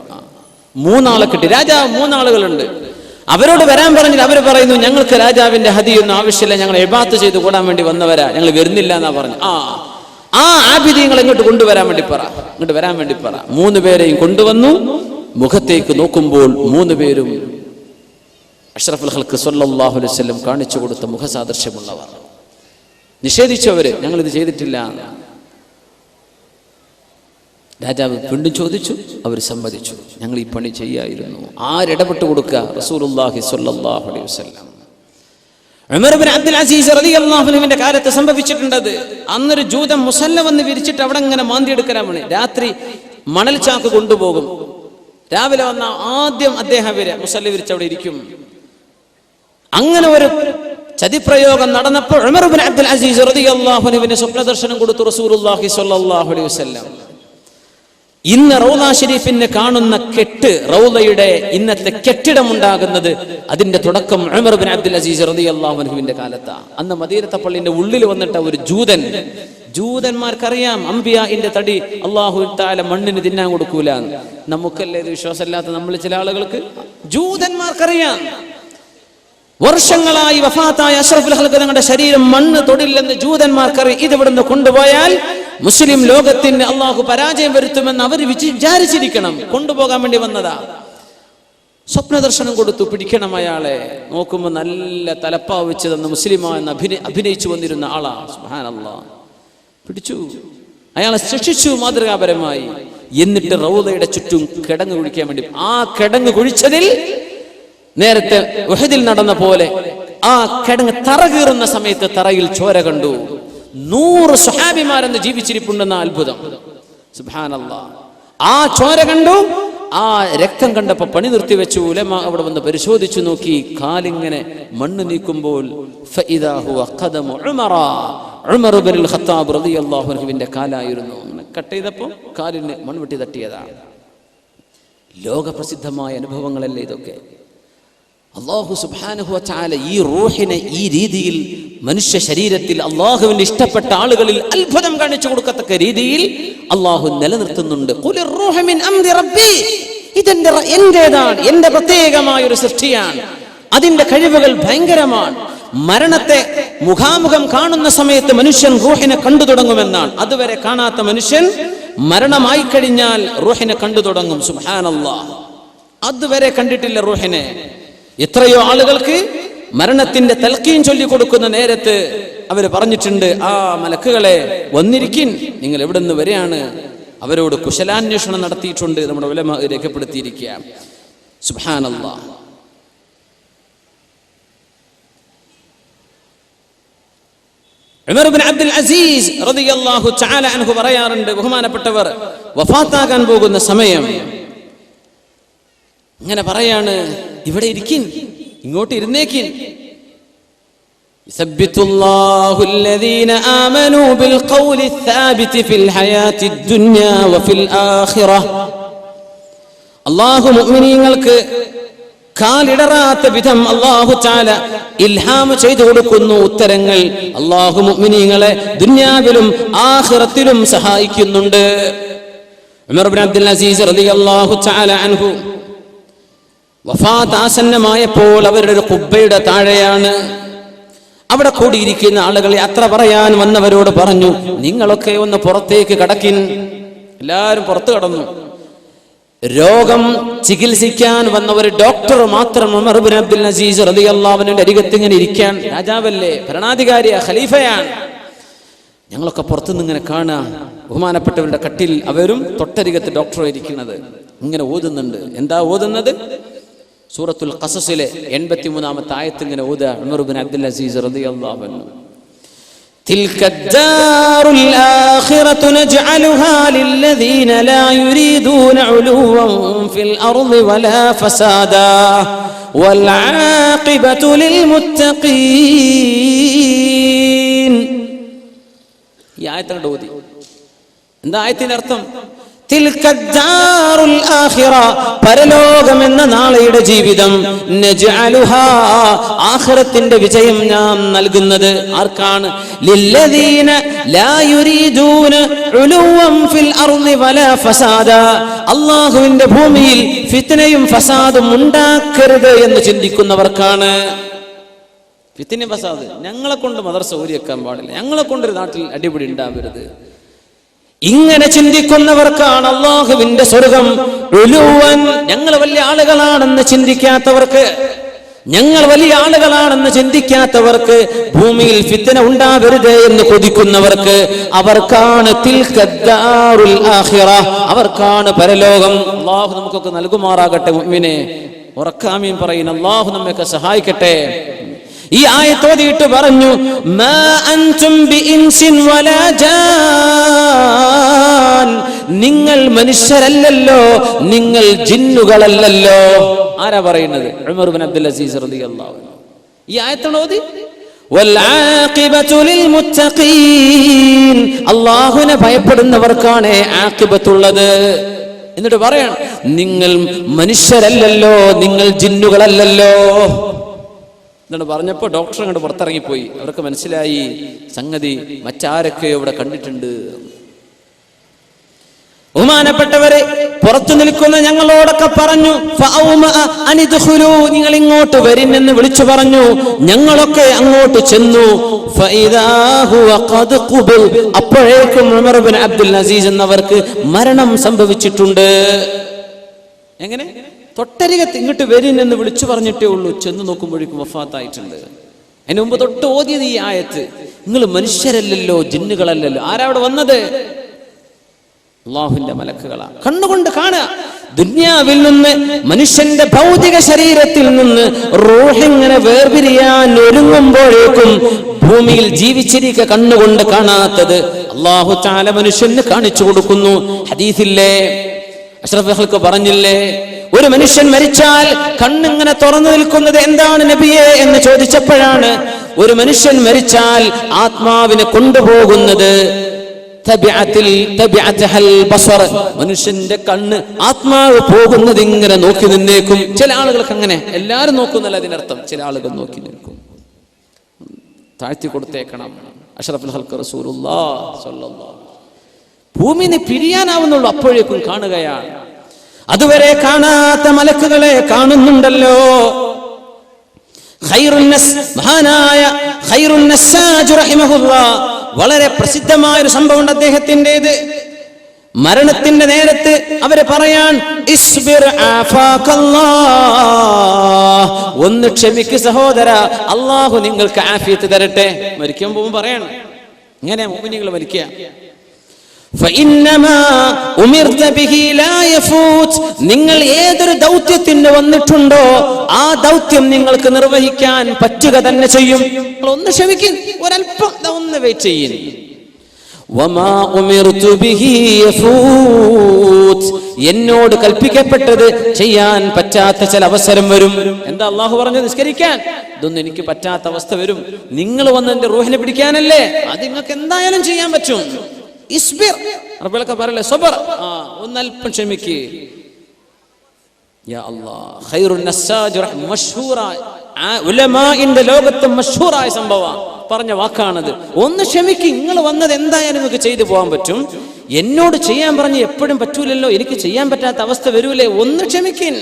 3 ആളെ കിട്ടി. രാജാവ് 3 ആളുകളുണ്ട്. അവരോട് വരാൻ പറഞ്ഞിട്ട് അവർ പറയുന്നു, ഞങ്ങൾക്ക് രാജാവിന്റെ ഹദിയൊന്നും ആവശ്യമില്ല, ഞങ്ങൾ ഇബാദത്ത് ചെയ്ത് കൂടാൻ വേണ്ടി വന്നവരാ, ഞങ്ങൾ വരുന്നില്ല എന്നാ പറഞ്ഞു. ആബിദീങ്ങൾ ഇങ്ങോട്ട് കൊണ്ടുവരാൻ വേണ്ടി പറ, ഇങ്ങോട്ട് വരാൻ വേണ്ടി പറ. 3 പേരെയും കൊണ്ടുവന്നു. മുഖത്തേക്ക് നോക്കുമ്പോൾ 3 പേരും അഷ്റഫുൽ ഖൽഖ് സ്വല്ലല്ലാഹു അലൈഹി വസല്ലം കാണിച്ചു കൊടുത്ത മുഖസാദൃശ്യമുള്ളവർ. നിഷേധിച്ചവര്, ഞങ്ങൾ ഇത് ചെയ്തിട്ടില്ല. രാജാവ് വീണ്ടും ചോദിച്ചു. അവർ സമ്മതിച്ചു, ഞങ്ങൾ ഈ പണി ചെയ്യായിരുന്നു. ആരിടപെട്ട് കൊടുക്കുക? റസൂലുള്ളാഹി സ്വല്ലല്ലാഹു അലൈഹി വസല്ലം. ഉമർ ഇബ്നു അബ്ദുൽ അസീസ് റളിയല്ലാഹു അൻഹുവിന്റെ കാലത്ത് സംഭവിച്ചിട്ടുണ്ടത്. അന്നൊരു ജൂതൻ മുസല്ല വന്ന് വിരിച്ചിട്ട് അവിടെ ഇങ്ങനെ മാന്തിയെടുക്കാൻ വേണ്ടി രാത്രി മണൽ ചാക്ക് കൊണ്ടുപോകും. രാവിലെ വന്ന ആദ്യം അദ്ദേഹം മുസല്ല വിരിച്ച് അവിടെ ഇരിക്കും. അങ്ങനെ ഒരു ചതിപ്രയോഗം നടന്നപ്പോൾ ഉമർ ഇബ്നു അബ്ദുൽ അസീസ് റളിയല്ലാഹു അൻഹുവിന് സ്വപ്ന ദർശനം കൊടുത്തു റസൂലുള്ളാഹി സ്വല്ലല്ലാഹു അലൈഹി വസല്ലം. ഇന്ന് റൗള ഷരീഫിന് കാണുന്ന റൗളയുടെ ഇന്നത്തെ കെട്ടിടം ഉണ്ടാകുന്നത്, അതിന്റെ തുടക്കം ഉമർ ഇബ്നു അബ്ദുൽ അസീസ് റളിയല്ലാഹു അൻഹുവിന്റെ കാലത്താണ്. അന്ന് മദീനത്തെ പള്ളിന്റെ ഉള്ളിൽ വന്നിട്ട് ഒരു ജൂതന്മാർക്കറിയാം അംബിയാഇന്റെ തടി അല്ലാഹു തആല മണ്ണിന് തിന്നാൻ കൊടുക്കൂല. നമുക്കല്ലേ ഇത് വിശ്വാസമില്ലാത്ത നമ്മൾ ചില ആളുകൾക്ക്? ജൂതന്മാർക്കറിയാം. വർഷങ്ങളായി വഫാത്തായ അഷ്റഫുൽ ഖൽഖ് തങ്ങളുടെ ശരീരം മണ്ണ് തൊടില്ലെന്ന് ജൂതന്മാർക്കറിയാം. ഇത് ഇവിടുന്ന് കൊണ്ടുപോയാൽ മുസ്ലിം ലോകത്തിന് അള്ളാഹു പരാജയം വരുത്തുമെന്ന് അവർ വിചാരിച്ചിരിക്കണം. കൊണ്ടുപോകാൻ വേണ്ടി വന്നതാ. സ്വപ്ന ദർശനം കൊടുത്തു, പിടിക്കണം അയാളെ. നോക്കുമ്പോൾ നല്ല തലപ്പാവ് വെച്ച് തന്ന മുസ്ലിമാന്ന് അഭിനയിച്ചു വന്നിരുന്ന ആളാ. സുബ്ഹാനല്ലാഹ്. പിടിച്ചു, അയാളെ ശിക്ഷിച്ചു മാതൃകാപരമായി. എന്നിട്ട് റൗദയുടെ ചുറ്റും കിടങ്ങ് കുഴിക്കാൻ വേണ്ടി, ആ കിടങ്ങ് കുഴിച്ചതിൽ നേരത്തെ ഉഹദിൽ നടന്ന പോലെ ആ കിടങ്ങ് തറ കീറുന്ന സമയത്ത് തറയിൽ ചോര കണ്ടു. 100 സ്വഹാബിമാരെന്ന് ജീവിച്ചിരിപ്പുണ്ടെന്ന അത്ഭുതം. സുബ്ഹാനല്ലാഹ്. ആ ചോര കണ്ടു. ആ രക്തം കണ്ടപ്പോ പണി നിർത്തിവെച്ചു. ഉലമാ അവിടെ വന്ന് പരിശോധിച്ചു നോക്കി. കാലിങ്ങനെ മണ്ണ് നീക്കുമ്പോൾ ഫഇദാ ഹുവ ഖദമു ഉമർ ഇബ്നുൽ ഖത്താബ് റളിയല്ലാഹു അൻഹുവിന്റെ കാലായിരുന്നു. കട്ട് ചെയ്തപ്പോൾ കാലിന് മൺവെട്ടി തട്ടിയതാണ്. ലോകപ്രസിദ്ധമായ അനുഭവങ്ങളല്ലേ ഇതൊക്കെ. അല്ലാഹു സുബ്ഹാനഹു വ തആല ഈ റൂഹിനെ ഈ രീതിയിൽ മനുഷ്യ ശരീരത്തിൽ അല്ലാഹുവിന് ഇഷ്ടപ്പെട്ട ആളുകളിൽ അത്ഭുതം കാണിച്ചു കൊടുക്കത്തക്ക രീതിയിൽ അല്ലാഹു നിലനിർത്തുന്നുണ്ട്. ഖുലിർ റൂഹു മിൻ അംരി റബ്ബി, ഇതെന്റെ എന്റേതാണ്, എന്റെ പ്രത്യേകമായ ഒരു സൃഷ്ടിയാണ്. അതിന്റെ കഴിവുകൾ ഭയങ്കരമാണ്. മരണത്തെ മുഖാമുഖം കാണുന്ന സമയത്ത് മനുഷ്യൻ റൂഹിനെ കണ്ടു തുടങ്ങുമെന്നാണ്. അതുവരെ കാണാത്ത മനുഷ്യൻ മരണമായി കഴിഞ്ഞാൽ റൂഹിനെ കണ്ടു തുടങ്ങും. സുബ്ഹാനല്ലാഹ്. അതുവരെ കണ്ടിട്ടില്ല റൂഹിനെ. എത്രയോ ആളുകൾക്ക് മരണത്തിന്റെ തൽക്കീൻ ചൊല്ലി കൊടുക്കുന്ന നേരത്ത് അവർ പറഞ്ഞിട്ടുണ്ട്, ആ മലക്കുകളെ വന്നിരിക്കിൻ, നിങ്ങൾ എവിടെ നിന്ന് വരെയാണ്? അവരോട് കുശലാന്വേഷണം നടത്തിയിട്ടുണ്ട്. നമ്മുടെ ഉലമാ രേഖപ്പെടുത്തിയിരിക്കുക. സുബ്ഹാനല്ലാഹ്. ഉമർ ഇബ്നു അബ്ദുൽ അസീസ് റളിയല്ലാഹു തആല അൻഹു പറയാറുണ്ട്, ബഹുമാനപ്പെട്ടവർ വഫാത്താകാൻ പോകുന്ന സമയം ഇങ്ങനെ പറയാണ്, ഇവിടെ ഇരിക്കിൻ, ഇങ്ങോട്ട് ഇരുന്നേക്കിൻ. യുസബ്ബിതുല്ലാഹു അല്ലദീന ആമനൂ ബിൽ ഖൗലി الثابت ഫിൽ ഹയാത്തി ദുനിയ വഫിൽ ആഖിറഹ്. അല്ലാഹു മുഅ്മിനീങ്ങൾക്ക് കാലിടറാത്ത വിധം അല്ലാഹു തആല ഇൽഹാം ചെയ്തു കൊടുക്കുന്നു ഉത്തരങ്ങൾ. അല്ലാഹു മുഅ്മിനീങ്ങളെ ദുനിയാവിലും ആഖിറത്തിലും സഹായിക്കുന്നുണ്ട്. ഉമർ ഇബ്നു അബ്ദുൽ അസീസ് റളിയല്ലാഹു തആല അൻഹു വഫാത്ത് ആസന്നമായപ്പോൾ അവരുടെ ഒരു ഖുബ്ബയുടെ താഴെയാണ്. അവിടെ കൂടിയിരിക്കുന്ന ആളുകളെ യാത്ര പറയാൻ വന്നവരോട് പറഞ്ഞു, നിങ്ങളൊക്കെ ഒന്ന് പുറത്തേക്ക് കടക്കിൻ. എല്ലാവരും പുറത്തു കടന്നു. രോഗം ചികിത്സിക്കാൻ വന്ന ഒരു ഡോക്ടർ മാത്രം ഉമർ ഇബ്നു അബ്ദുൽ അസീസ് റളിയല്ലാഹു അൻഹുവിന്റെ അരികത്ത് ഇങ്ങനെ ഇരിക്കാൻ. രാജാവല്ലേ, ഭരണാധികാരിയാ, ഖലീഫയാണ്. ഞങ്ങളൊക്കെ പുറത്തുനിന്ന് ഇങ്ങനെ കാണാം. ബഹുമാനപ്പെട്ടവരുടെ കട്ടിൽ അവരും തൊട്ടരികത്ത് ഡോക്ടറും ഇരിക്കുന്നത്. ഇങ്ങനെ ഓതുന്നുണ്ട്. എന്താ ഓതുന്നത്? സൂറത്തുൽ ഖസസിലെ 83-ാമത്തെ ആയത്ത് ഇങ്ങനെ ഓതുക ഉമർ ഇബ്നു അബ്ദുൽ അസീസ് റളിയല്ലാഹു അൻഹു. تلك الدار الآخرة نجعلها للذين لا يريدون علوا في الأرض ولا فسادا والعاقبة للمتقين. ഈ ആയത്തിനെ ഓതി. എന്താ ആയത്തിന്റെ അർത്ഥം? തിൽക ദാറുൽ ആഖിറ, പരലോകം എന്ന നാളെയുടെ ജീവിതം, നജ്അലുഹാ, ആഖിറത്തിന്റെ വിജയം നാം നൽകുന്നത് ആർക്കാണ്? ലില്ലദീന ലാ യുരീദൂന ഉലുവൻ ഫിൽ അർളി വലാ ഫസാദ, അല്ലാഹുവിന്റെ ഭൂമിയിൽ ഫിത്നയും ഫസാദും ഉണ്ടാക്കരുത് എന്ന് ചിന്തിക്കുന്നവർക്കാണ്. ഫിത്നയും ഫസാദ്, ഞങ്ങളെ കൊണ്ട് മദ്രസ ഊരിയെക്കാൻ പാടില്ല, ഞങ്ങളെ കൊണ്ടൊരു നാട്ടിൽ അടിപിടി ഉണ്ടാവരുത്, ഇങ്ങനെ ചിന്തിക്കുന്നവർക്കാണ് അല്ലാഹുവിന്റെ സ്വർഗം. ഉലുവൻ, ഞങ്ങൾ വലിയ ആളുകളാണെന്ന് ചിന്തിക്കാത്തവർക്ക്, ഞങ്ങൾ വലിയ ആളുകളാണെന്ന് ചിന്തിക്കാത്തവർക്ക്, ഭൂമിയിൽ ഫിത്ന ഉണ്ടാവരുത് എന്ന് കൊതിക്കുന്നവർക്ക്, അവർക്കാണ് തിൽക ദാറുൽ ആഖിറ, അവർക്കാണ് പരലോകം. അല്ലാഹു നമുക്കൊക്കെ നൽകുമാറാകട്ടെ. മുഅ്മിനെ ഉറക്കാമീൻ പറയുന്ന അല്ലാഹു നമ്മയൊക്കെ സഹായിക്കട്ടെ. ഈ ആയത്ത് ഓതിയിട്ട് പറഞ്ഞു, മാ അൻതും ബിഇൻസിൻ വലാ ജാൻ, നിങ്ങൾ മനുഷ്യരല്ലല്ലോ, നിങ്ങൾ ജിന്നുകളല്ലല്ലോ. ആരാ പറയുന്നത്? ഉമർ ഇബ്നു അബ്ദുൽ അസീസ് റളിയല്ലാഹു അൻഹു. ഈ ആയത്താണ് ഓതി. വൽ ആഖിബതു ലിൽ മുത്തഖീൻ, അല്ലാഹുവിനെ ഭയപ്പെടുന്നവർക്കാണ് ആഖിബത്തുള്ളത്. എന്നിട്ട് പറയണം, നിങ്ങൾ മനുഷ്യരല്ലല്ലോ, നിങ്ങൾ ജിന്നുകളല്ലല്ലോ. എന്നിട്ട് പറഞ്ഞപ്പോൾ ഡോക്ടർ അങ്ങോട്ട് പുറത്തിറങ്ങിപ്പോയി. അവർക്ക് മനസ്സിലായി സംഗതി മറ്റാരൊക്കെയോ ഇവിടെ കണ്ടിട്ടുണ്ട്. ബഹുമാനപ്പെട്ടവരെ, പുറത്തു നിൽക്കുന്ന ഞങ്ങളോടൊക്കെ പറഞ്ഞു നിങ്ങൾ ഇങ്ങോട്ട് വരിന്നെന്ന് വിളിച്ചു പറഞ്ഞു. ഞങ്ങളൊക്കെ അങ്ങോട്ട് ചെന്നു. അപ്പോഴേക്കും ഉമർ ബിൻ അബ്ദുൽ അസീസ് എന്നവർക്ക് മരണം സംഭവിച്ചിട്ടുണ്ട്. എങ്ങനെ? തൊട്ടരികത്ത് ഇങ്ങോട്ട് വരിന്നെന്ന് വിളിച്ചു പറഞ്ഞിട്ടേ ഉള്ളൂ. ചെന്ന് നോക്കുമ്പോഴേക്കും വഫാത്തായിട്ടുണ്ട്. അതിന് മുമ്പ് തൊട്ട് ഓതിയത് ഈ ആയത്ത്. നിങ്ങൾ മനുഷ്യരല്ലല്ലോ, ജിന്നുകളല്ലല്ലോ. ആരാ അവിടെ വന്നത്? അല്ലാഹുവിന്റെ മലക്കുകളാ. കണ്ണുകൊണ്ട് കാണുക. ദുനിയാവിൽ നിന്ന്, മനുഷ്യന്റെ ഭൗതിക ശരീരത്തിൽ നിന്ന് റൂഹിങ്ങനെ വേർപിരിയാൻ ഒരുങ്ങുമ്പോഴേക്കും ഭൂമിയിൽ ജീവിച്ചിരിക്കുക കണ്ണുകൊണ്ട് കാണാത്തത് അല്ലാഹു തആല മനുഷ്യന് കാണിച്ചു കൊടുക്കുന്നു. ഹദീസില്ലേ, അഷ്റഫുകൾക്ക് പറഞ്ഞില്ലേ, ഒരു മനുഷ്യൻ മരിച്ചാൽ കണ്ണിങ്ങനെ തുറന്നു നിൽക്കുന്നത് എന്താണ് നബിയെ എന്ന് ചോദിച്ചപ്പോഴാണ്, ഒരു മനുഷ്യൻ മരിച്ചാൽ ആത്മാവിനെ കൊണ്ടുപോകുന്നത് മനുഷ്യന്റെ കണ്ണ്, ആത്മാവ് പോകുന്നത് ഇങ്ങനെ നോക്കി നിന്നേക്കും. ചില ആളുകൾക്ക് അങ്ങനെ, എല്ലാവരും നോക്കുന്നല്ല അതിനർത്ഥം, ചില ആളുകൾ നോക്കി നിൽക്കും. താഴ്ത്തി കൊടുത്തേക്കണം. അഷ്റഫുൽ ഖൽഖ് റസൂലുള്ളാഹി സ്വല്ലല്ലാഹു അലൈഹി വസല്ലം ഭൂമിനെ പിരിയാനാവുന്നുള്ളൂ, അപ്പോഴേക്കും കാണുകയാണ്. അതുവരെ കാണാത്ത മലക്കുകളെ കാണുന്നുണ്ടല്ലോ. മഹാനായ ഖൈറുൻ നസ്സാജ് റഹിമഹുല്ലാഹ് വളരെ പ്രസിദ്ധമായ ഒരു സംഭവമുണ്ട് അദ്ദേഹത്തിൻ്റെത്. മരണത്തിന്റെ നേരത്ത് അവര് പറയാൻ, ഇസ്ബിർ ആഫാകല്ലാഹ്, ഒന്ന് ക്ഷമിക്ക് സഹോദര, അല്ലാഹു നിങ്ങൾക്ക് ആഫിയത്ത് തരട്ടെ. മരിക്കുമ്പോൾ പറയണം, ഇങ്ങനെ മുഅ്മിനീങ്ങൾ മരിക്കുക. നിങ്ങൾ ഏതൊരു ദൗത്യത്തിന് വന്നിട്ടുണ്ടോ ആ ദൗത്യം നിങ്ങൾക്ക് നിർവഹിക്കാൻ പറ്റുക തന്നെ ചെയ്യും. ഒന്ന് ക്ഷമിക്കും, ഒരല്പം ഒന്ന് വെയിറ്റ് ചെയ്യും. എന്നോട് കൽപ്പിക്കപ്പെട്ടത് ചെയ്യാൻ പറ്റാത്ത ചില അവസരം വരും. എന്താ അള്ളാഹു പറഞ്ഞത്? നിസ്കരിക്കാൻ. ഇതൊന്നും എനിക്ക് പറ്റാത്ത അവസ്ഥ വരും. നിങ്ങൾ വന്ന് എന്റെ റൂഹിനെ പിടിക്കാനല്ലേ, അത് നിങ്ങൾക്ക് എന്തായാലും ചെയ്യാൻ പറ്റും. ഇസ്ബിർ, അറബികളൊക്കെ പറയല്ലേ സബർ, ഒന്നല്പം ക്ഷമിക്ക്. യാ അല്ലാഹ്, ഖൈറുൻ നസ്സാജ് മഷ്ഹൂറായ ഉലമാഇന്റെ ലോകത്തെ മഷ്ഹൂറായ സംഭവം പറഞ്ഞ വാക്കാണത്. ഒന്ന് ക്ഷമിക്ക്, നിങ്ങൾ വന്നത് എന്തായാലും നിങ്ങൾക്ക് ചെയ്തു പോകാൻ പറ്റും. എന്നോട് ചെയ്യാൻ പറഞ്ഞ് എപ്പോഴും പറ്റൂലല്ലോ, എനിക്ക് ചെയ്യാൻ പറ്റാത്ത അവസ്ഥ വരൂലേ, ഒന്ന് ക്ഷമിക്കിൻ.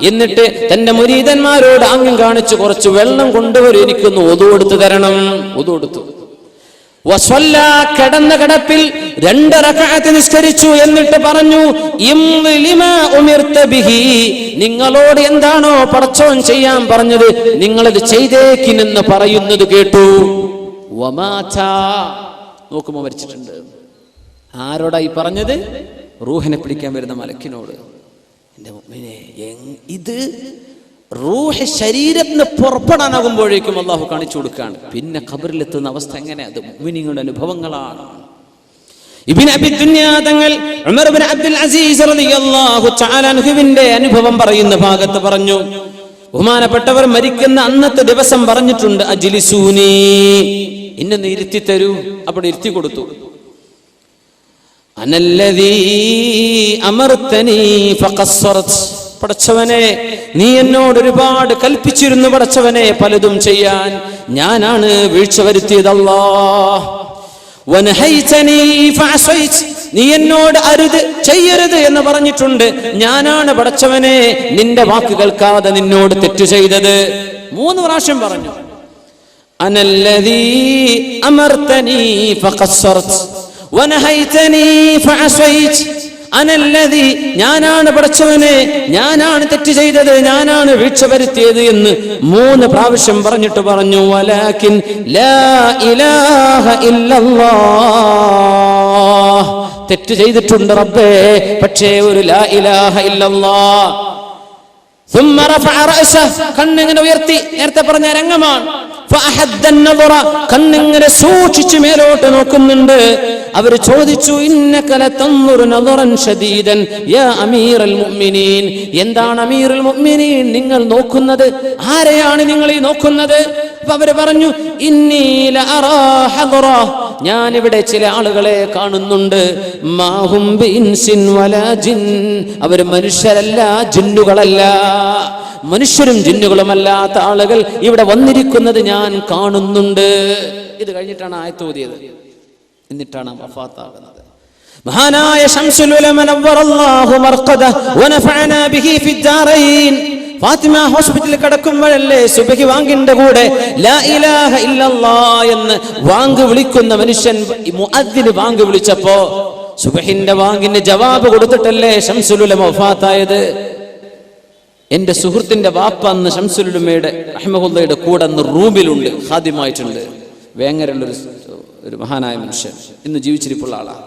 എന്നിട്ട് തന്റെ മുരീദന്മാരോട് ആംഗ്യം കാണിച്ച് കുറച്ച് വെള്ളം കൊണ്ടുവരും, എനിക്കൊന്ന് ഒതു കൊടുത്തു തരണം. ഒതു കൊടുത്തു. കിടന്ന കിടപ്പിൽ 2 റക്അത്ത് നിസ്കരിച്ചു. എന്നിട്ട് പറഞ്ഞു, നിങ്ങളോട് എന്താണോ പടച്ചോൻ ചെയ്യാൻ പറഞ്ഞത് നിങ്ങളത് ചെയ്തേക്കിനെന്ന് പറയുന്നത് കേട്ടു. നോക്കുമ്പോ മരിച്ചിട്ടുണ്ട്. ആരോടായി പറഞ്ഞത്? റൂഹിനെ പിടിക്കാൻ വരുന്ന മലക്കിനോട്. എന്റെ മുഅ്മിനേ, ഇത് റൂഹ് ശരീരത്തിന് പുറപ്പെടാനാകുമ്പോഴേക്കും അള്ളാഹു കാണിച്ചു കൊടുക്കുകയാണ്. പിന്നെ ഖബറിലെത്തുന്ന അവസ്ഥ എങ്ങനെ? അത് മുഅ്മിനീങ്ങളുടെ അനുഭവങ്ങളാണ്. ഇബ്നു അബി ദുനിയ തങ്ങൾ ഉമർ ഇബ്നു അബ്ദുൽ അസീസ് റളിയല്ലാഹു തആല അൻഹുവിന്റെ അനുഭവം പറയുന്ന ഭാഗത്ത് പറഞ്ഞു, ബഹുമാനപ്പെട്ടവർ മരിക്കുന്ന അന്നത്തെ ദിവസം പറഞ്ഞിട്ടുണ്ട്, അജ്ലിസൂനി, എന്നെ ഇരുത്തി തരൂ. അപ്പോൾ ഇരുത്തി കൊടുത്തു. അനല്ലദീ അമർതനി ഫഖസ്സറത്, പടച്ചവനെ നീ എന്നോട് ഒരുപാട് കൽപ്പിച്ചിരുന്നു പടച്ചവനെ പലതും ചെയ്യാൻ, ഞാനാണ് വീഴ്ച വരുത്തിയത്. അല്ലാഹ് വനഹൈതനി ഫഅസൈത്, നീ എന്നോട് അരുത് ചെയ്യരുത് എന്ന് പറഞ്ഞിട്ടുണ്ട്, ഞാനാണ് പടച്ചവനെ നിന്റെ വാക്ക് കേൾക്കാതെ നിന്നോട് തെറ്റു ചെയ്തത്. 3 പ്രാവശ്യം പറഞ്ഞു. അനല്ലദീ അമർതനി ഫഖസ്സറത് വനഹൈതനി ഫഅസൈത്, അനല്ലദീ, ഞാനാണ് പടച്ചവനെ, ഞാനാണ് തെറ്റ് ചെയ്തത്, ഞാനാണ് വീഴ്ച വരുത്തിയത് എന്ന് 3 പ്രാവശ്യം പറഞ്ഞിട്ട് പറഞ്ഞു, വലാകിൻ ലാ ഇലാഹ ഇല്ലല്ലാഹ്, തെറ്റ് ചെയ്തിട്ടുണ്ട് റബ്ബേ, പക്ഷേ ഒരു ലാ ഇലാഹ ഇല്ലല്ലാഹ്. ثم رفع رأسه, കണ്ണിങ്ങനെ ഉയർത്തി. നേരത്തെ പറഞ്ഞ രംഗമാണ്. കണ്ണിങ്ങനെ സൂക്ഷിച്ച് മേലോട്ട് നോക്കുന്നുണ്ട്. അവര് ചോദിച്ചു, ഇന്നക ലതൻദുറു നദറൻ ശദീദൻ യാ അമീറൽ മുഅ്മിനീൻ, എന്താണ് അമീറുൽ മുഅ്മിനീൻ നിങ്ങൾ നോക്കുന്നത്? ആരെയാണ് നിങ്ങൾ ഈ നോക്കുന്നത്? അവര് പറഞ്ഞു, ഇന്നി ലഅറാ ഹദറ, ഞാൻ ഇവിടെ ചില ആളുകളെ കാണുന്നുണ്ട്. മാഹും ബിഇൻസിൻ വലാ ജിൻ, അവര് മനുഷ്യരല്ല, ജിന്നുകളല്ല. മനുഷ്യരും ജിന്നുകളുമല്ലാത്ത ആളുകൾ ഇവിടെ വന്നിരിക്കുന്നത് ഞാൻ കാണുന്നുണ്ട്. ഇത് കഴിഞ്ഞിട്ടാണ് ആയത്ത് ഓതിയത്. എന്നിട്ടാണ് വഫാത്താകുന്നത്. മഹാനായ ശംസുൽ ഉലമ നവ്വറല്ലാഹു മർഖദഹു വനഫഅനാ ബിഹി ഫിദ്ദാറൈൻ. ഫാത്തിമ ഹോസ്പിറ്റലിൽ കിടക്കുമ്പോഴല്ലേ സുബഹി വാങ്കിന്റെ കൂടെ ലാ ഇലാഹ ഇല്ലല്ലാഹ് എന്ന് വാങ്ക് വിളിക്കുന്ന മനുഷ്യൻ മുഅദ്ദിൻ വാങ്ക് വിളിച്ചപ്പോ സുബഹിന്റെ വാങ്കിന് ജവാബ് കൊടുത്തിട്ടല്ലേ ശംസുൽ ഉലമ വഫാത്തായത്. എന്റെ സുഹൃത്തിന്റെ വാപ്പ അന്ന് ശംസുൽ ഉലമയുടെ റഹിമഹുള്ളയുടെ കൂടെ അന്ന് റൂമിലുണ്ട്, ഖാദിമായിട്ടുണ്ട്. വേങ്ങരയുള്ളൊരു മഹാനായ മനുഷ്യൻ, ഇന്ന് ജീവിച്ചിരിപ്പുള്ള ആളാണ്.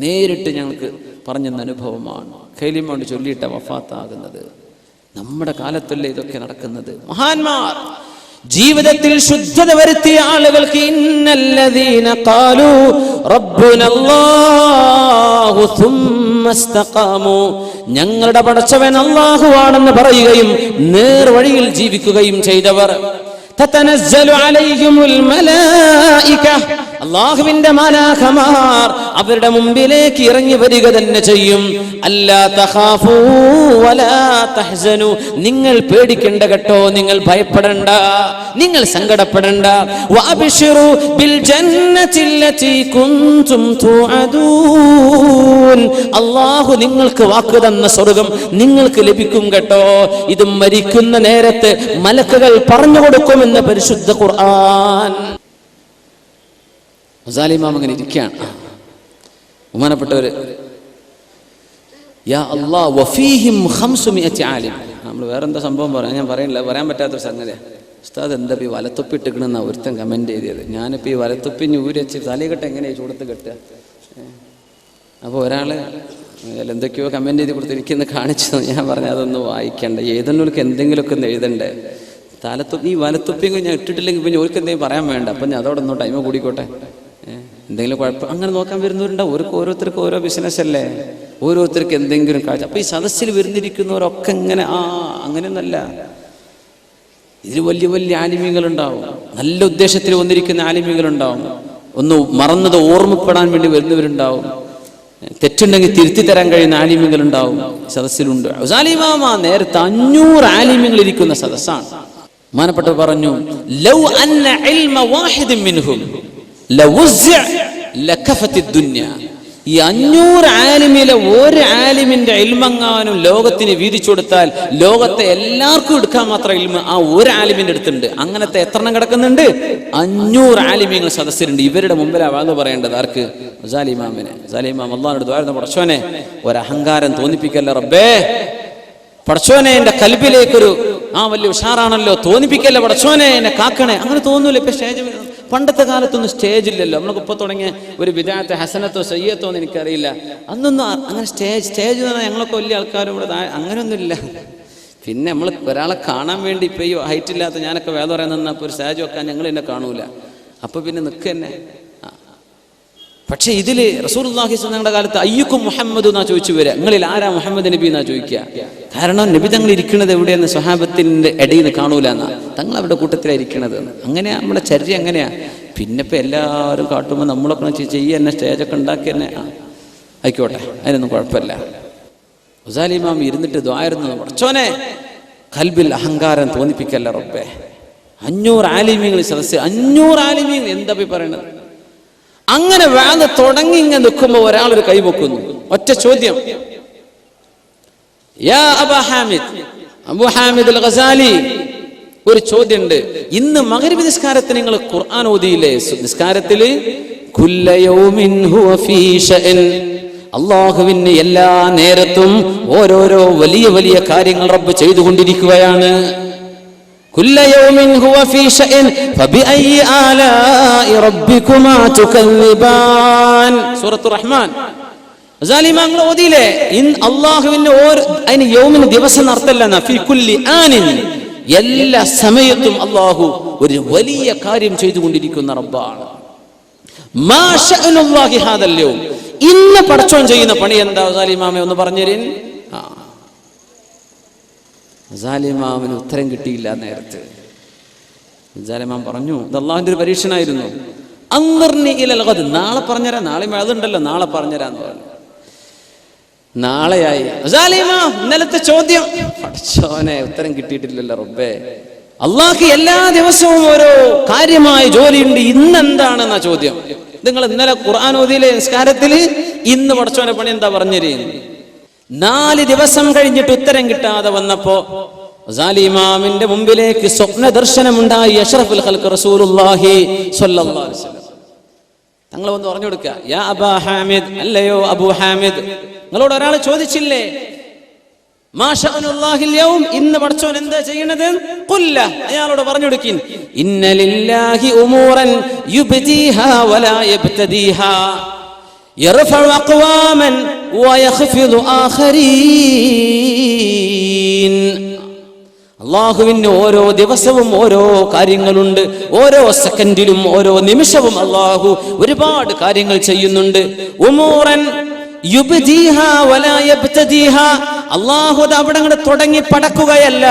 നേരിട്ട് ഞങ്ങൾക്ക് പറഞ്ഞെന്ന അനുഭവമാണ്. ഖലീമ കൊണ്ട് ചൊല്ലിയിട്ട വഫാത്താകുന്നത്. നമ്മുടെ കാലത്തല്ലേ ഇതൊക്കെ നടക്കുന്നത്? മഹാന്മാർ ജീവിതത്തിൽ ശുദ്ധത വരുത്തിയ ആളുകൾക്ക് ഇന്നല്ലദീന ഖാലൂ റബ്ബുനല്ലാഹു സുമ്മ ഇസ്തഖാമു, ഞങ്ങളുടെ പടച്ചവൻ അല്ലാഹു ആണെന്ന് പറയുകയും നേർവഴിയിൽ ജീവിക്കുകയും ചെയ്തവർ, തതനസ്സലു അലൈഹിമുൽ മലായിക, അല്ലാഹുവിന്റെ മലാഖമാർ അവരുടെ മുമ്പിലേക്ക് ഇറങ്ങി വരിക തന്നെ ചെയ്യും. അല്ലാ തഖാഫൂ വലാ തഹ്സനു, നിങ്ങൾ പേടിക്കണ്ട കേട്ടോ, നിങ്ങൾ ഭയപ്പെടണ്ട, നിങ്ങൾ സങ്കടപ്പെടണ്ട. വഅബ്ശിറൂ ബിൽ ജന്നത്തില്ലതി കുൻതും തുഅദൂൻ, അല്ലാഹു നിങ്ങൾക്ക് വാക്ക് തന്ന സ്വർഗ്ഗം നിങ്ങൾക്ക് ലഭിക്കും കേട്ടോ. ഇത് മരിക്കുന്ന നേരത്ത് മലക്കുകൾ പറഞ്ഞു കൊടുക്കുമെന്ന് പരിശുദ്ധ ഖുർആൻ. ഗസാലി ഇമാം അങ്ങനെ ഇരിക്കുകയാണ്. ബഹുമാനപ്പെട്ടവര്, യാ അല്ലാഹ് വഫീഹിം 500 ആലിം. നമ്മൾ വേറെന്താ സംഭവം പറയാം, ഞാൻ പറയണില്ല, പറയാൻ പറ്റാത്തൊരു സംഗതിയാണ്. ഉസ്താദ് എന്താ ഈ വലത്തൊപ്പി ഇട്ടിക്കണെന്നാ ഒരുത്തൻ കമന്റ് ചെയ്തത്. ഞാനിപ്പോൾ ഈ വലത്തൊപ്പി ഊരി വെച്ച് തലകെട്ട് എങ്ങനെയാണ് ചൂടത്ത് കെട്ടുക? അപ്പോൾ ഒരാള് എന്തൊക്കെയോ കമന്റ് ചെയ്ത് കൊടുത്തിരിക്കുന്ന കാണിച്ചു. ഞാൻ പറഞ്ഞു അതൊന്നും വായിക്കണ്ട, ഏതെങ്കിലും എന്തെങ്കിലുമൊക്കെ ഒന്ന് എഴുതണ്ടേ. ഈ വലത്തൊപ്പിയും ഞാൻ ഇട്ടിട്ടില്ലെങ്കിൽ പിന്നെ ഓർക്ക് എന്തെങ്കിലും പറയാൻ വേണ്ട. അപ്പം ഞാൻ അതോടെ ഒന്നോ ടൈം കൂടിക്കോട്ടെ, എന്തെങ്കിലും കുഴപ്പം അങ്ങനെ നോക്കാൻ വരുന്നവരുണ്ടാവും. ഓരോരുത്തർക്ക് ഓരോ ബിസിനസ് അല്ലേ, ഓരോരുത്തർക്ക് എന്തെങ്കിലും കാഴ്ച. അപ്പം ഈ സദസ്സിൽ വരുന്നിരിക്കുന്നവരൊക്കെ ഇങ്ങനെ അങ്ങനെയൊന്നല്ല. ഇതിൽ വലിയ വലിയ ആലിമീങ്ങളുണ്ടാവും, നല്ല ഉദ്ദേശത്തിൽ വന്നിരിക്കുന്ന ആലിമീങ്ങളുണ്ടാവും, ഒന്ന് മറന്നത് ഓർമ്മപ്പെടാൻ വേണ്ടി വരുന്നവരുണ്ടാവും, തെറ്റുണ്ടെങ്കിൽ തിരുത്തി തരാൻ കഴിയുന്ന ആലിമീങ്ങളുണ്ടാവും സദസ്സിലുണ്ട്. ഗസാലി ഇമാം നേരത്തെ 500 ആലിമീങ്ങൾ ഇരിക്കുന്ന സദസ്സാണ്. ബഹുമാനപ്പെട്ടവർ പറഞ്ഞു, ലൗ അന്ന ഇൽമ വാഹിദിൻ മിൻഹും ലവുസ്അ ലകഫത്തിദ് ദുനിയ. ഈ 500 ആലിമിലെ ഒരു ആലിമിന്റെ ഇൽമെങ്ങാനും ലോകത്തിന് വീതിച്ചു കൊടുത്താൽ ലോകത്തെ എല്ലാവർക്കും എടുക്കാൻ മാത്രം ഇൽമ ആ ഒരു ആലിമിന്റെ അടുത്തുണ്ട്. അങ്ങനത്തെ എത്രണ്ണം കിടക്കുന്നുണ്ട്? 500 ആലിമീങ്ങൾ സദസ്സിലുണ്ട്. ഇവരുടെ മുമ്പിലാണ് പറയേണ്ടത് ആർക്ക്? ഗസാലി ഇമാമിനെ. ഗസാലി ഇമാം അല്ലാഹുവിനോട് ദുആ ചെയ്യുന്നു, പടച്ചോനെ ഒരഹങ്കാരം തോന്നിപ്പിക്കല്ല റബ്ബേ, പടച്ചോനെ എന്റെ കൽബിലേക്കൊരു വലിയ ഉഷാറാണല്ലോ, തോന്നിപ്പിക്കല്ല പടച്ചോനെ, എന്നെ കാക്കണേ. അങ്ങനെ തോന്നൂല. ഇപ്പൊ സ്റ്റേജ്, പണ്ടത്തെ കാലത്തൊന്നും സ്റ്റേജ് ഇല്ലല്ലോ. നമ്മൾക്ക് ഇപ്പോൾ തുടങ്ങിയ ഒരു ബിദഅത്ത് ഹസനത്തോ സയ്യത്തോ എന്ന് എനിക്കറിയില്ല. അന്നൊന്നും അങ്ങനെ സ്റ്റേജ് എന്ന് പറഞ്ഞാൽ ഞങ്ങളൊക്കെ വലിയ ആൾക്കാരും ഇവിടെ അങ്ങനെയൊന്നുമില്ല. പിന്നെ നമ്മൾ ഒരാളെ കാണാൻ വേണ്ടി ഇപ്പം ഈ ഹൈറ്റ് ഇല്ലാത്ത ഞാനൊക്കെ വേദം പറയാൻ നിന്നപ്പോൾ ഒരു സ്റ്റേജ് വെക്കാൻ ഞങ്ങൾ എന്നെ കാണൂല. അപ്പോൾ പിന്നെ നിൽക്കുക തന്നെ. പക്ഷെ ഇതിൽ റസൂലുള്ളാഹി സ്വല്ലല്ലാഹു കാലത്ത് അയ്യുക്കും മുഹമ്മദ് എന്നാ ചോദിച്ചു വരിക. നിങ്ങളിൽ ആരാ മുഹമ്മദ് നബി എന്നാ ചോദിക്കുക. കാരണം നബി തങ്ങൾ ഇരിക്കുന്നത് എവിടെയെന്ന് സ്വഹാബത്തിന്റെ ഇടയിൽ നിന്ന് കാണൂല എന്നാ, തങ്ങൾ അവരുടെ കൂട്ടത്തിലാണ് ഇരിക്കണത്. അങ്ങനെയാ നമ്മുടെ ചര്യ, അങ്ങനെയാ. പിന്നെ ഇപ്പം എല്ലാവരും കാട്ടുമ്പോൾ നമ്മളൊക്കെ ചെയ്യുക തന്നെ, സ്റ്റേജൊക്കെ ഉണ്ടാക്കി തന്നെ ആയിക്കോട്ടെ, അതിനൊന്നും കുഴപ്പമില്ല. ഗസാലി ഇമാം ഇരുന്നിട്ട് ദുആയിരുന്നു, പടച്ചോനെ കൽബിൽ അഹങ്കാരം തോന്നിപ്പിക്കല്ല റബ്ബേ. 500 ആലിമീങ്ങൾ സദസ്സ്, 500 ആലിമീങ്ങൾ എന്താ പറയണത്? അങ്ങനെ വേദ തുടങ്ങി ഇങ്ങനെ നിൽക്കുമ്പോൾ ഒരാളൊരു കൈവെക്കുന്നു. ഒറ്റ ചോദ്യം, യാ അബാ ഹാമിദ്, അബൂ ഹാമിദ് അൽ ഗസാലി, ഒരു ചോദ്യമുണ്ട്. ഇന്ന് മഗ്രിബ് നിസ്കാരത്തിന് നിങ്ങൾ ഖുർആൻ ഓതിയില്ലേ? നിസ്കാരത്തില് കുല്ല യൗമിൻ ഹുവ ഫീ ശഅൻ, അല്ലാഹുവിന് എല്ലാ നേരത്തും ഓരോരോ വലിയ വലിയ കാര്യങ്ങൾ റബ്ബ് ചെയ്തുകൊണ്ടിരിക്കുകയാണ്. കുല്ല യൗമിൻ ഹുവ ഫീ ശഅൻ ഫബിഅയ്യി ആലാഇ റബ്ബികുമാ തുകല്ലിബാൻ. സൂറത്തുർ റഹ്മാൻ. ഗസാലി ഇമാം ഓതിയില്ലേ? അല്ലാഹുവിന്റെ അതിന് യൗമിന് ദിവസം അർത്ഥമല്ല, ഫീ കുല്ലി ആനിൻ, എല്ലാ സമയത്തും അല്ലാഹു ഒരു വലിയ കാര്യം ചെയ്തുകൊണ്ടിരിക്കുന്ന റബ്ബാണ്. മാ ശഅനുല്ലാഹി ഹാദൽ യൗം, ഇന്ന് പടച്ചോൻ ചെയ്യുന്ന പണി എന്താ? ഗസാലി ഇമാമേ ഒന്ന് പറഞ്ഞുതരീൻ. ഗസാലി ഇമാമിന് ഉത്തരം കിട്ടിയില്ല നേരത്തെ. ഗസാലി ഇമാം പറഞ്ഞു, ഇത് അല്ലാഹുവിന്റെ ഒരു പരീക്ഷണമായിരുന്നു. അൻദിർനി ഇലൽ ഗദ്, നാളെ പറഞ്ഞുതരാം, നാളെ അതുണ്ടല്ലോ, നാളെ പറഞ്ഞുതരാന്ന് പറഞ്ഞു. നാളെയായി. ഗസാലി ഇമാം ഇന്നലത്തെ ചോദ്യം, പടച്ചോനെ ഉത്തരം കിട്ടിയിട്ടില്ലല്ലോ റബ്ബേ. അള്ളാഹ്ക്ക് എല്ലാ ദിവസവും ഓരോ കാര്യമായ ജോലിയുണ്ട്. ഇന്നെന്താണെന്ന ചോദ്യം. നിങ്ങൾ ഇന്നലെ ഖുർആൻ ഓതിയിലെ നിസ്കാരത്തില് ഇന്ന് പടച്ചോന്റെ പണി എന്താ പറഞ്ഞിരുന്നു? 4 ദിവസം കഴിഞ്ഞിട്ട് ഉത്തരം കിട്ടാതെ വന്നപ്പോ ഗസാലി ഇമാമിന്റെ മുമ്പിലേക്ക് സ്വപ്ന ദർശനമുണ്ടായി. അഷ്റഫുൽ ഖൽഖ് റസൂലുള്ളാഹി സ്വല്ലല്ലാഹു അലൈഹി വസല്ലം തങ്ങൾ വന്ന് പറഞ്ഞു കൊടുക്കുക, യാ അബാ ഹാമിദ്, അല്ലയോ അബൂ ഹാമിദ്, നിങ്ങളോട് ഒരാൾ ചോദിച്ചില്ലേ മാ ശഅനുല്ലാഹിൽ യൗം, ഇന്ന് പടച്ചോൻ എന്താ ചെയ്യണത്? ഖുല്ല, അയാളോട് പറഞ്ഞു കൊടുക്കിൻ, ഇന്ന ലില്ലാഹി ഉമൂറൻ യുബ്ദീഹാ വലാ യബ്തദീഹാ യർഫഉ അഖ്വാമൻ വയഖ്ഫിദു ആഖരീൻ. അല്ലാഹുവിന് ഓരോ ദിവസവും ഓരോ കാര്യങ്ങളുണ്ട്. ഓരോ സെക്കൻഡിലും ഓരോ നിമിഷവും അല്ലാഹു ഒരുപാട് കാര്യങ്ങൾ ചെയ്യുന്നുണ്ട്. ഉമൂറൻ യുബ്ദീഹാ വലാ യബ്തദീഹാ, അല്ലാഹു അവിടെ അങ്ങോട്ട് തുടങ്ങി പടക്കുകയല്ല,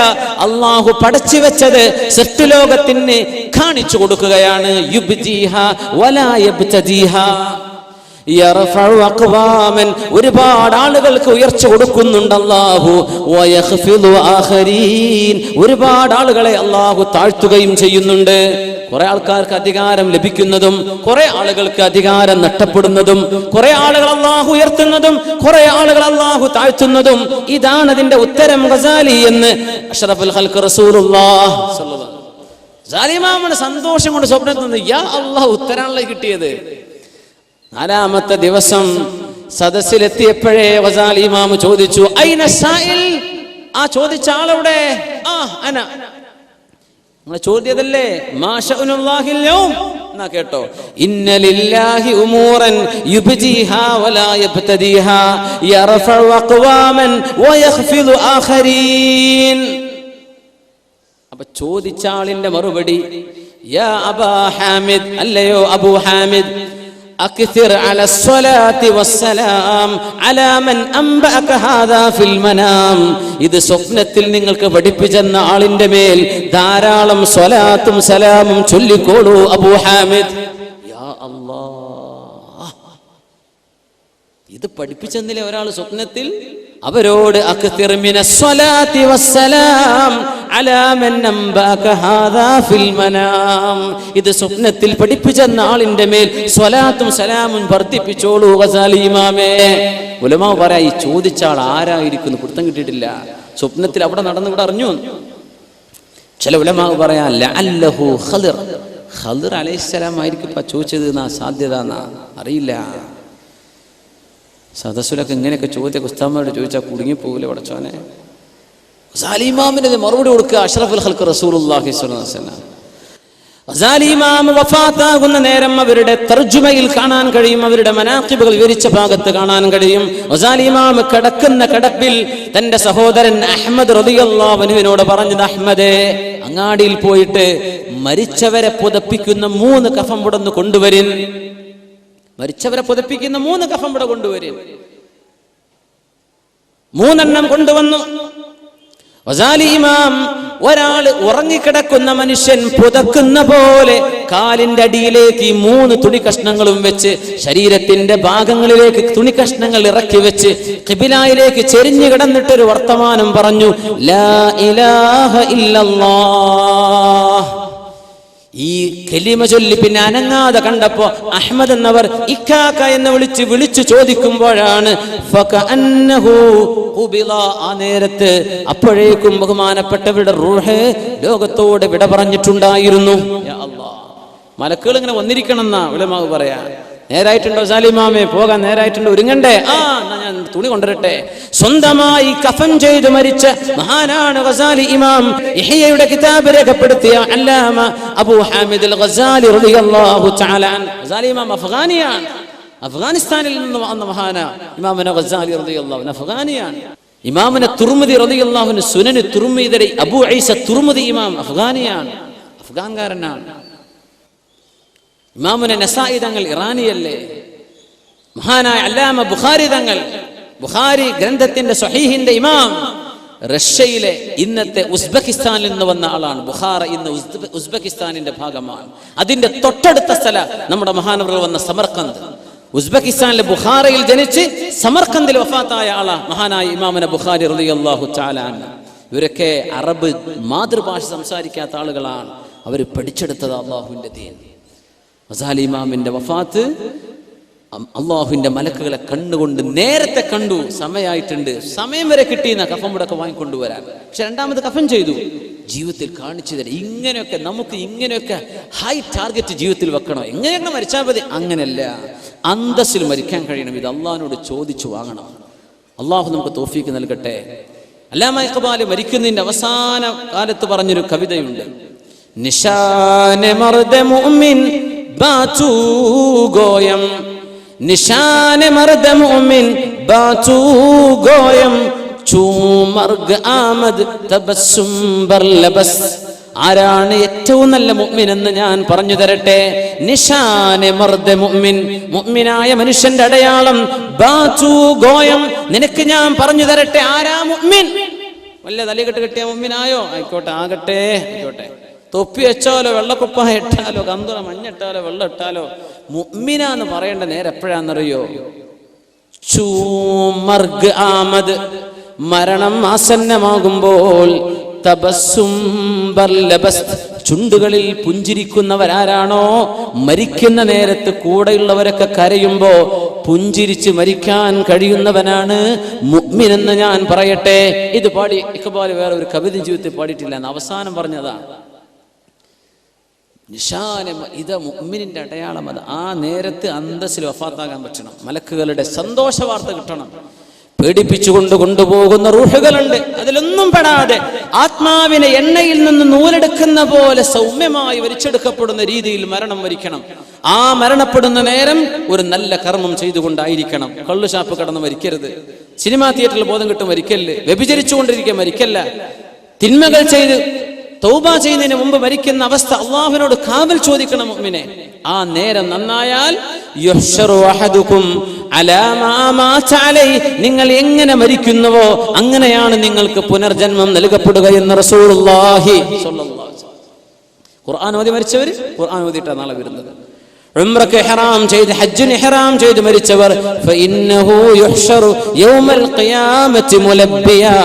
അല്ലാഹു പടച്ചു വെച്ചത് സൃഷ്ടിലോകത്തിന് കാണിച്ചു കൊടുക്കുകയാണ്. യുബ്ദീഹാ വലാ യബ്തദീഹാ യർഫഉ അഖ്വാമൻ, ഒരുപാട് ആളുകൾക്ക് ഉയർച്ച കൊടുക്കുന്നുണ്ട് അല്ലാഹു. വയഖ്ഫിദു ആഖരീൻ, ഒരുപാട് ആളുകളെ അല്ലാഹു താഴ്ത്തുകയും ചെയ്യുന്നുണ്ട്. കുറെ ആൾക്കാർക്ക് അധികാരം ലഭിക്കുന്നതും കുറെ ആളുകൾക്ക് അധികാരം നഷ്ടപ്പെടുന്നതും, കുറെ ആളുകൾ അല്ലാഹു ഉയർത്തുന്നതും കുറെ ആളുകൾ അല്ലാഹു താഴ്ത്തുന്നതും, ഇതാണ് അതിന്റെ ഉത്തരം ഗസാലി എന്ന് അഷ്റഫുൽ ഖൽഖ് റസൂലുള്ളാഹി സ്വല്ലല്ലാഹു അലൈഹി വസല്ലം. ഗസാലിമാമിന് സന്തോഷം കൊണ്ട് സ്വപ്നത്തിൽ നിന്ന് യാ അല്ലാഹ് ഉത്തരാണല്ലോ കിട്ടിയത്. 4ാമത്തെ ദിവസം സദസ്സിലെത്തിയപ്പോഴേ ഗസാലി ഇമാം ചോദിച്ചു, ഐന സായിൽ, ആ ചോദിച്ച ആളെവിടെ? അന, നിങ്ങൾ ചോദ്യതല്ലേ മാ ശഅനുല്ലാഹിൽ യൗം എന്നാ കേട്ടോ. ഇന്ന ലില്ലാഹി ഉമൂറൻ യുബ്ദീഹാ വലാ യബ്തദീഹാ യർഫഉ അഖ്വാമൻ വയഖ്ഫിദു ആഖരീൻ. അപ്പൊ ചോദിച്ച ആളിന്റെ മറുപടി, യാ അബാ ഹാമിദ്, അല്ലയോ അബൂ ഹാമിദ്, അക്സിർ അലസ്സലാത്തി വസ്സലാം അലാ മൻ അംബഅക ഹാദാ ഫിൽ മനാം. ഇത് സ്വപ്നത്തിൽ നിങ്ങൾക്ക് പഠിപ്പിച്ചെന്ന ആളിന്റെ മേൽ ധാരാളം സ്വലാത്തും സലാമും ചൊല്ലിക്കോളൂ അബൂ ഹാമിദ്. യാ അല്ലാഹ്, ഇത് പഠിപ്പിച്ചെന്നില്ലേ ഒരാൾ സ്വപ്നത്തിൽ? അവരോട് അക്സിർ മിനസ്സലാത്തി വസ്സലാം അലാ മൻ അംബഅക ഹാദാ ഫിൽ മനാം, ഇത് സ്വപ്നത്തിൽ പഠിപ്പിച്ചെന്ന ആളിന്റെ മേൽ സ്വലാത്തും സലാമും വർദ്ധിപ്പിച്ചോളൂ ഗസാലി ഇമാമേ. ഉലമാ പറയാ, ഈ ചോദിച്ച ആൾ ആരായിരിക്കുന്നു പിടുത്തം കിട്ടിയിട്ടില്ല. സ്വപ്നത്തിൽ അവിടെ നടന്ന് ഇവിടെ അറിഞ്ഞു. ചില ഉലമാ പറയാ ലഅല്ലഹു ഖളിർ, ഖളിർ അലൈഹിസ്സലാം ആയിരിക്കും ഇപ്പൊ ചോദിച്ചത് എന്നാ സാധ്യത എന്നാ, അറിയില്ല. സദസ്സുലൊക്കെ ഇങ്ങനെയൊക്കെ ചോദ്യമൊക്കെ ഉസ്താദന്മാരോട് ചോദിച്ചാൽ കുടുങ്ങിപ്പോകൂലേ പടച്ചോനെ. ഗസാലി ഇമാമിന് മറുപടി കൊടുക്കുക അഷ്റഫുൽ ഖൽഖ് റസൂലുള്ളാഹി സ്വല്ലല്ലാഹു അലൈഹി വസല്ലം. ഗസാലി ഇമാം വഫാത്താകുന്ന നേരം അവരുടെ തർജുമയിൽ കാണാൻ കഴിയും, അവരുടെ മനാഖിബുകൾ വിവരിച്ച ഭാഗത്ത് കാണാൻ കഴിയും. ഗസാലി ഇമാം കിടക്കുന്ന കിടപ്പിൽ തന്റെ സഹോദരൻ അഹ്മദ് റളിയല്ലാഹു അൻഹുവിനോട് പറഞ്ഞത്, അഹ്മദേ, അങ്ങാടിയിൽ പോയിട്ട് മരിച്ചവരെ പുതപ്പിക്കുന്ന 3 കഫൻ പുടന്ന് കൊണ്ടുവരിൻ. മരിച്ചവരെ പുതപ്പിക്കുന്ന 3 കഫൻ പുട കൊണ്ടുവരിൻ. 3 എണ്ണം കൊണ്ടുവന്നു. ഗസാലി ഇമാം ഒരാൾ ഉറങ്ങിക്കിടക്കുന്ന മനുഷ്യൻ പുതക്കുന്ന പോലെ കാലിന്റെ അടിയിലേക്ക് 3 തുണി കഷ്ണങ്ങളും വെച്ച് ശരീരത്തിന്റെ ഭാഗങ്ങളിലേക്ക് തുണി കഷ്ണങ്ങൾ ഇറക്കി വെച്ച് ഖിബിലയിലേക്ക് ചെരിഞ്ഞു കിടന്നിട്ടൊരു വർത്തമാനം പറഞ്ഞു, ലാ ഇലാഹ ഇല്ലല്ലാഹ്. ഈ കലിമ ചൊല്ലി പിന്നെ അനങ്ങാതെ കണ്ടപ്പോ അഹ്മദ് എന്നവർ ഇക്കാക്ക എന്ന് വിളിച്ചു ചോദിക്കുമ്പോഴാണ് ആ നേരത്ത് അപ്പോഴേക്കും ബഹുമാനപ്പെട്ടവരുടെ റൂഹ് ലോകത്തോട് വിട പറഞ്ഞിട്ടുണ്ടായിരുന്നു. മലക്കുകൾ ഇങ്ങനെ വന്നിരിക്കണം എന്നാ ഉലമാവ് പറയാ. നേരായിട്ടുണ്ടോ സാലിമാമേ? പോകാൻ നേരായിട്ടുണ്ടോ? ഒരുങ്ങണ്ടേ? ഞാൻ തുണി കൊണ്ടുവരട്ടെ. സ്വന്തമായി കഫൻ ചെയ്ത് മരിച്ച മഹാനാണ് ഗസാലി ഇമാം. ഇഹ്യയുടെ കിതാബ് രേഖപ്പെടുത്തിയ അല്ലാമ അബൂ ഹാമിദ് അൽ ഗസാലി റളിയല്ലാഹു തആല അൻഹു. ഗസാലി ഇമാം അഫ്ഗാനിയാണ്, അഫ്ഗാനിസ്ഥാനിൽ നിന്ന് വന്ന മഹാന ഇമാമുന ഗസാലി റളിയല്ലാഹു അൻഹു അഫ്ഗാനിയാണ്. ഇമാമുന തുർമുദി റളിയല്ലാഹു അൻഹു സുനൻ തുർമുദിയുടെ അബൂ ഈസ തുർമുദി ഇമാം അഫ്ഗാനിയാണ്, അഫ്ഗാൻകാരനാണ്. ഇമാമുന നസായി തങ്ങൾ ഇറാനിയല്ലേ. മഹാനായ അല്ലാമ ബുഖാരി തങ്ങൾ, ബുഖാരി ഗ്രന്ഥത്തിന്റെ സ്വഹീഹിന്റെ ഇമാം, റഷ്യയിലെ ഇന്നത്തെ ഉസ്ബെക്കിസ്ഥാനിൽ നിന്ന് വന്ന ആളാണ്. ബുഖാറ ഇന്ന് ഉസ്ബെക്കിസ്ഥാനിന്റെ ഭാഗമാണ്. അതിന്റെ തൊട്ടടുത്ത സ്ഥലം നമ്മുടെ മഹാനവർ വന്ന സമർക്കന്ത്. ഉസ്ബെക്കിസ്ഥാനിലെ ബുഖാറയിൽ ജനിച്ച് സമർക്കന്തിൽ വഫാത്തായ ആളാ മഹാനായ ഇമാമുന ബുഖാരി റളിയല്ലാഹു തആല അൻഹു. ഇവരൊക്കെ അറബ് മാതൃഭാഷ സംസാരിക്കാത്ത ആളുകളാണ്. അവർ പഠിച്ചെടുത്തത് അള്ളാഹുവിൻ്റെ ദീൻ. ഗസാലി ഇമാമിന്റെ വഫാത്ത് അള്ളാഹുവിന്റെ മലക്കുകളെ കണ്ടുകൊണ്ട് നേരത്തെ കണ്ടു, സമയമായിട്ടുണ്ട്, സമയം വരെ കിട്ടിയെന്ന കഫൻ മുടക്കം വാങ്ങിക്കൊണ്ടുവരാൻ. പക്ഷെ രണ്ടാമത് കഫൻ ചെയ്തു, ജീവിതത്തിൽ കാണിച്ചു തരാം. ഇങ്ങനെയൊക്കെ നമുക്ക് ഇങ്ങനെയൊക്കെ ഹൈ ടാർഗറ്റ് ജീവിതത്തിൽ വെക്കണോ, എങ്ങനെയൊക്കെ മരിച്ചാൽ മതി, അങ്ങനെയല്ല, അന്തസ്സിൽ മരിക്കാൻ കഴിയണം. ഇത് അള്ളാഹിനോട് ചോദിച്ചു വാങ്ങണം. അള്ളാഹു നമുക്ക് തൗഫീക്ക് നൽകട്ടെ. അല്ലാമ ഇഖ്ബാൽ മരിക്കുന്നതിന്റെ അവസാന കാലത്ത് പറഞ്ഞൊരു കവിതയുണ്ട്. നിശാനെ മർദ മുഅ്മിൻ ബാതു ഗോയം, നിശാനെ മർദ മുഅ്മിൻ ബാതു ഗോയം, ചൂമർഗ് ആമദ് തബസ്സും ബർലബസ്. ആരാണ് ഏറ്റവും നല്ല മുഅ്മിൻ എന്ന് ഞാൻ പറഞ്ഞു തരട്ടെ. നിശാനെ മർദ മുഅ്മിൻ, മുഅ്മിനായ മനുഷ്യന്റെ അടയാളം. ബാതു ഗോയം, നിനക്ക് ഞാൻ പറഞ്ഞു തരട്ടെ ആരാ മുഅ്മിൻ. വല്ല തലകെട്ട് കെട്ടിയ മുഅ്മിനായോ? ആയിക്കോട്ടെ, ആകട്ടെ, ആയിക്കോട്ടെ. തൊപ്പി വെച്ചാലോ, വെള്ളക്കുപ്പായ ഇട്ടാലോ, കന്തുറ മഞ്ഞിട്ടാലോ, വെള്ളം ഇട്ടാലോ, മുഅ്മിനാന്ന് പറയേണ്ട നേരം എപ്പോഴാണെന്നറിയോ? ചൂമർഗ് ആമദ്, മരണം ആസന്നമാകുമ്പോൾ. തബസ്സും ബർലബസ്, ചുണ്ടുകളിൽ പുഞ്ചിരിക്കുന്നവരാരാണോ, മരിക്കുന്ന നേരത്ത് കൂടെയുള്ളവരൊക്കെ കരയുമ്പോ പുഞ്ചിരിച്ച് മരിക്കാൻ കഴിയുന്നവനാണ് മുഅ്മിൻ എന്ന് ഞാൻ പറയട്ടെ. ഇത് പാടി ഇഖ്ബാൽ വേറെ ഒരു കവിത ജീവിതത്തിൽ പാടിയിട്ടില്ല എന്ന് അവസാനം പറഞ്ഞതാണ്. നിശാന, ഇത് മുഅ്മിനിന്റെ അടയാളം. അത് ആ നേരത്ത് അന്തസ്സിൽ വഫാത്താകാൻ പറ്റണം. മലക്കുകളുടെ സന്തോഷ വാർത്ത കിട്ടണം. പേടിപ്പിച്ചുകൊണ്ട് കൊണ്ടുപോകുന്ന റൂഹുകളുണ്ട്, അതിലൊന്നും പെടാതെ ആത്മാവിനെ എണ്ണയിൽ നിന്ന് നൂലെടുക്കുന്ന പോലെ സൗമ്യമായി വലിച്ചെടുക്കപ്പെടുന്ന രീതിയിൽ മരണം വരിക്കണം. ആ മരണപ്പെടുന്ന നേരം ഒരു നല്ല കർമ്മം ചെയ്തുകൊണ്ടായിരിക്കണം. കള്ളുഷാപ്പ് കടന്ന് മരിക്കരുത്, സിനിമാ തിയേറ്ററിൽ ബോധം കിട്ടും മരിക്കല്ല്, വ്യഭിചരിച്ചുകൊണ്ടിരിക്കുക മരിക്കല്ല, തിന്മകൾ ചെയ്ത് തൗബ ചെയ്യുന്നതിന് മുമ്പ് മരിക്കുന്ന അവസ്ഥ അള്ളാഹുവിനോട് കാവൽ ചോദിക്കണം മുഅ്മിനെ. ആ നേരം നന്നായാൽ യുഹ്ശറു അഹദുകും അലാ മാ മാത അലൈഹി, നിങ്ങൾ എങ്ങനെ മരിക്കുന്നുവോ അങ്ങനെയാണ് നിങ്ങൾക്ക് പുനർജന്മം നൽകപ്പെടുക എന്ന് റസൂലുള്ളാഹി സ്വല്ലല്ലാഹു അലൈഹി വസല്ലം. ഖുർആൻ ഓതി മരിച്ചവർ ഖുർആൻ ഓതിയിട്ടാണ് നാളെ വരുന്നത്. ഉംറക്ക് ഇഹ്റാം ചെയ്ത് ഹജ്ജിന് ഇഹ്റാം ചെയ്ത് മരിച്ചവർ ഫഇന്നഹു യുഹ്ശറു യൗമൽ ഖിയാമത്തി മുലബ്ബിയാ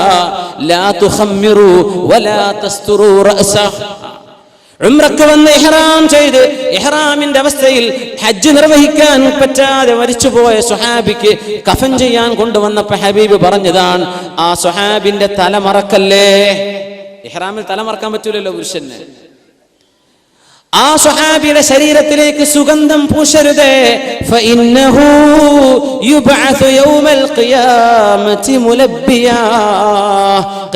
ലാ തുഖമ്മിറു വലാ തസ്തുറു റഅസഹ. ഉംറക്ക് വന്ന് ഇഹ്റാം ചെയ്ത് ഇഹ്റാമിന്റെ അവസ്ഥയിൽ ഹജ്ജ് നിർവഹിക്കാൻ പറ്റാതെ മരിച്ചുപോയ സ്വഹാബിക്ക് കഫൻ ചെയ്യാൻ കൊണ്ടുവന്നപ്പോൾ ഹബീബ് പറഞ്ഞതാണ്, ആ സ്വഹാബിന്റെ തല മറക്കല്ലേ. ഇഹ്റാമിൽ തല മറക്കാൻ പറ്റൂലല്ലോ പുരുഷന്. ആ സ്വഹാബിയുടെ ശരീരത്തിലേക്ക് സുഗന്ധം പൂശരുതേ. ഫഇന്നഹു യുബ്അസു യൗമൽ ഖിയാമത്തി മുലബ്ബിയാ,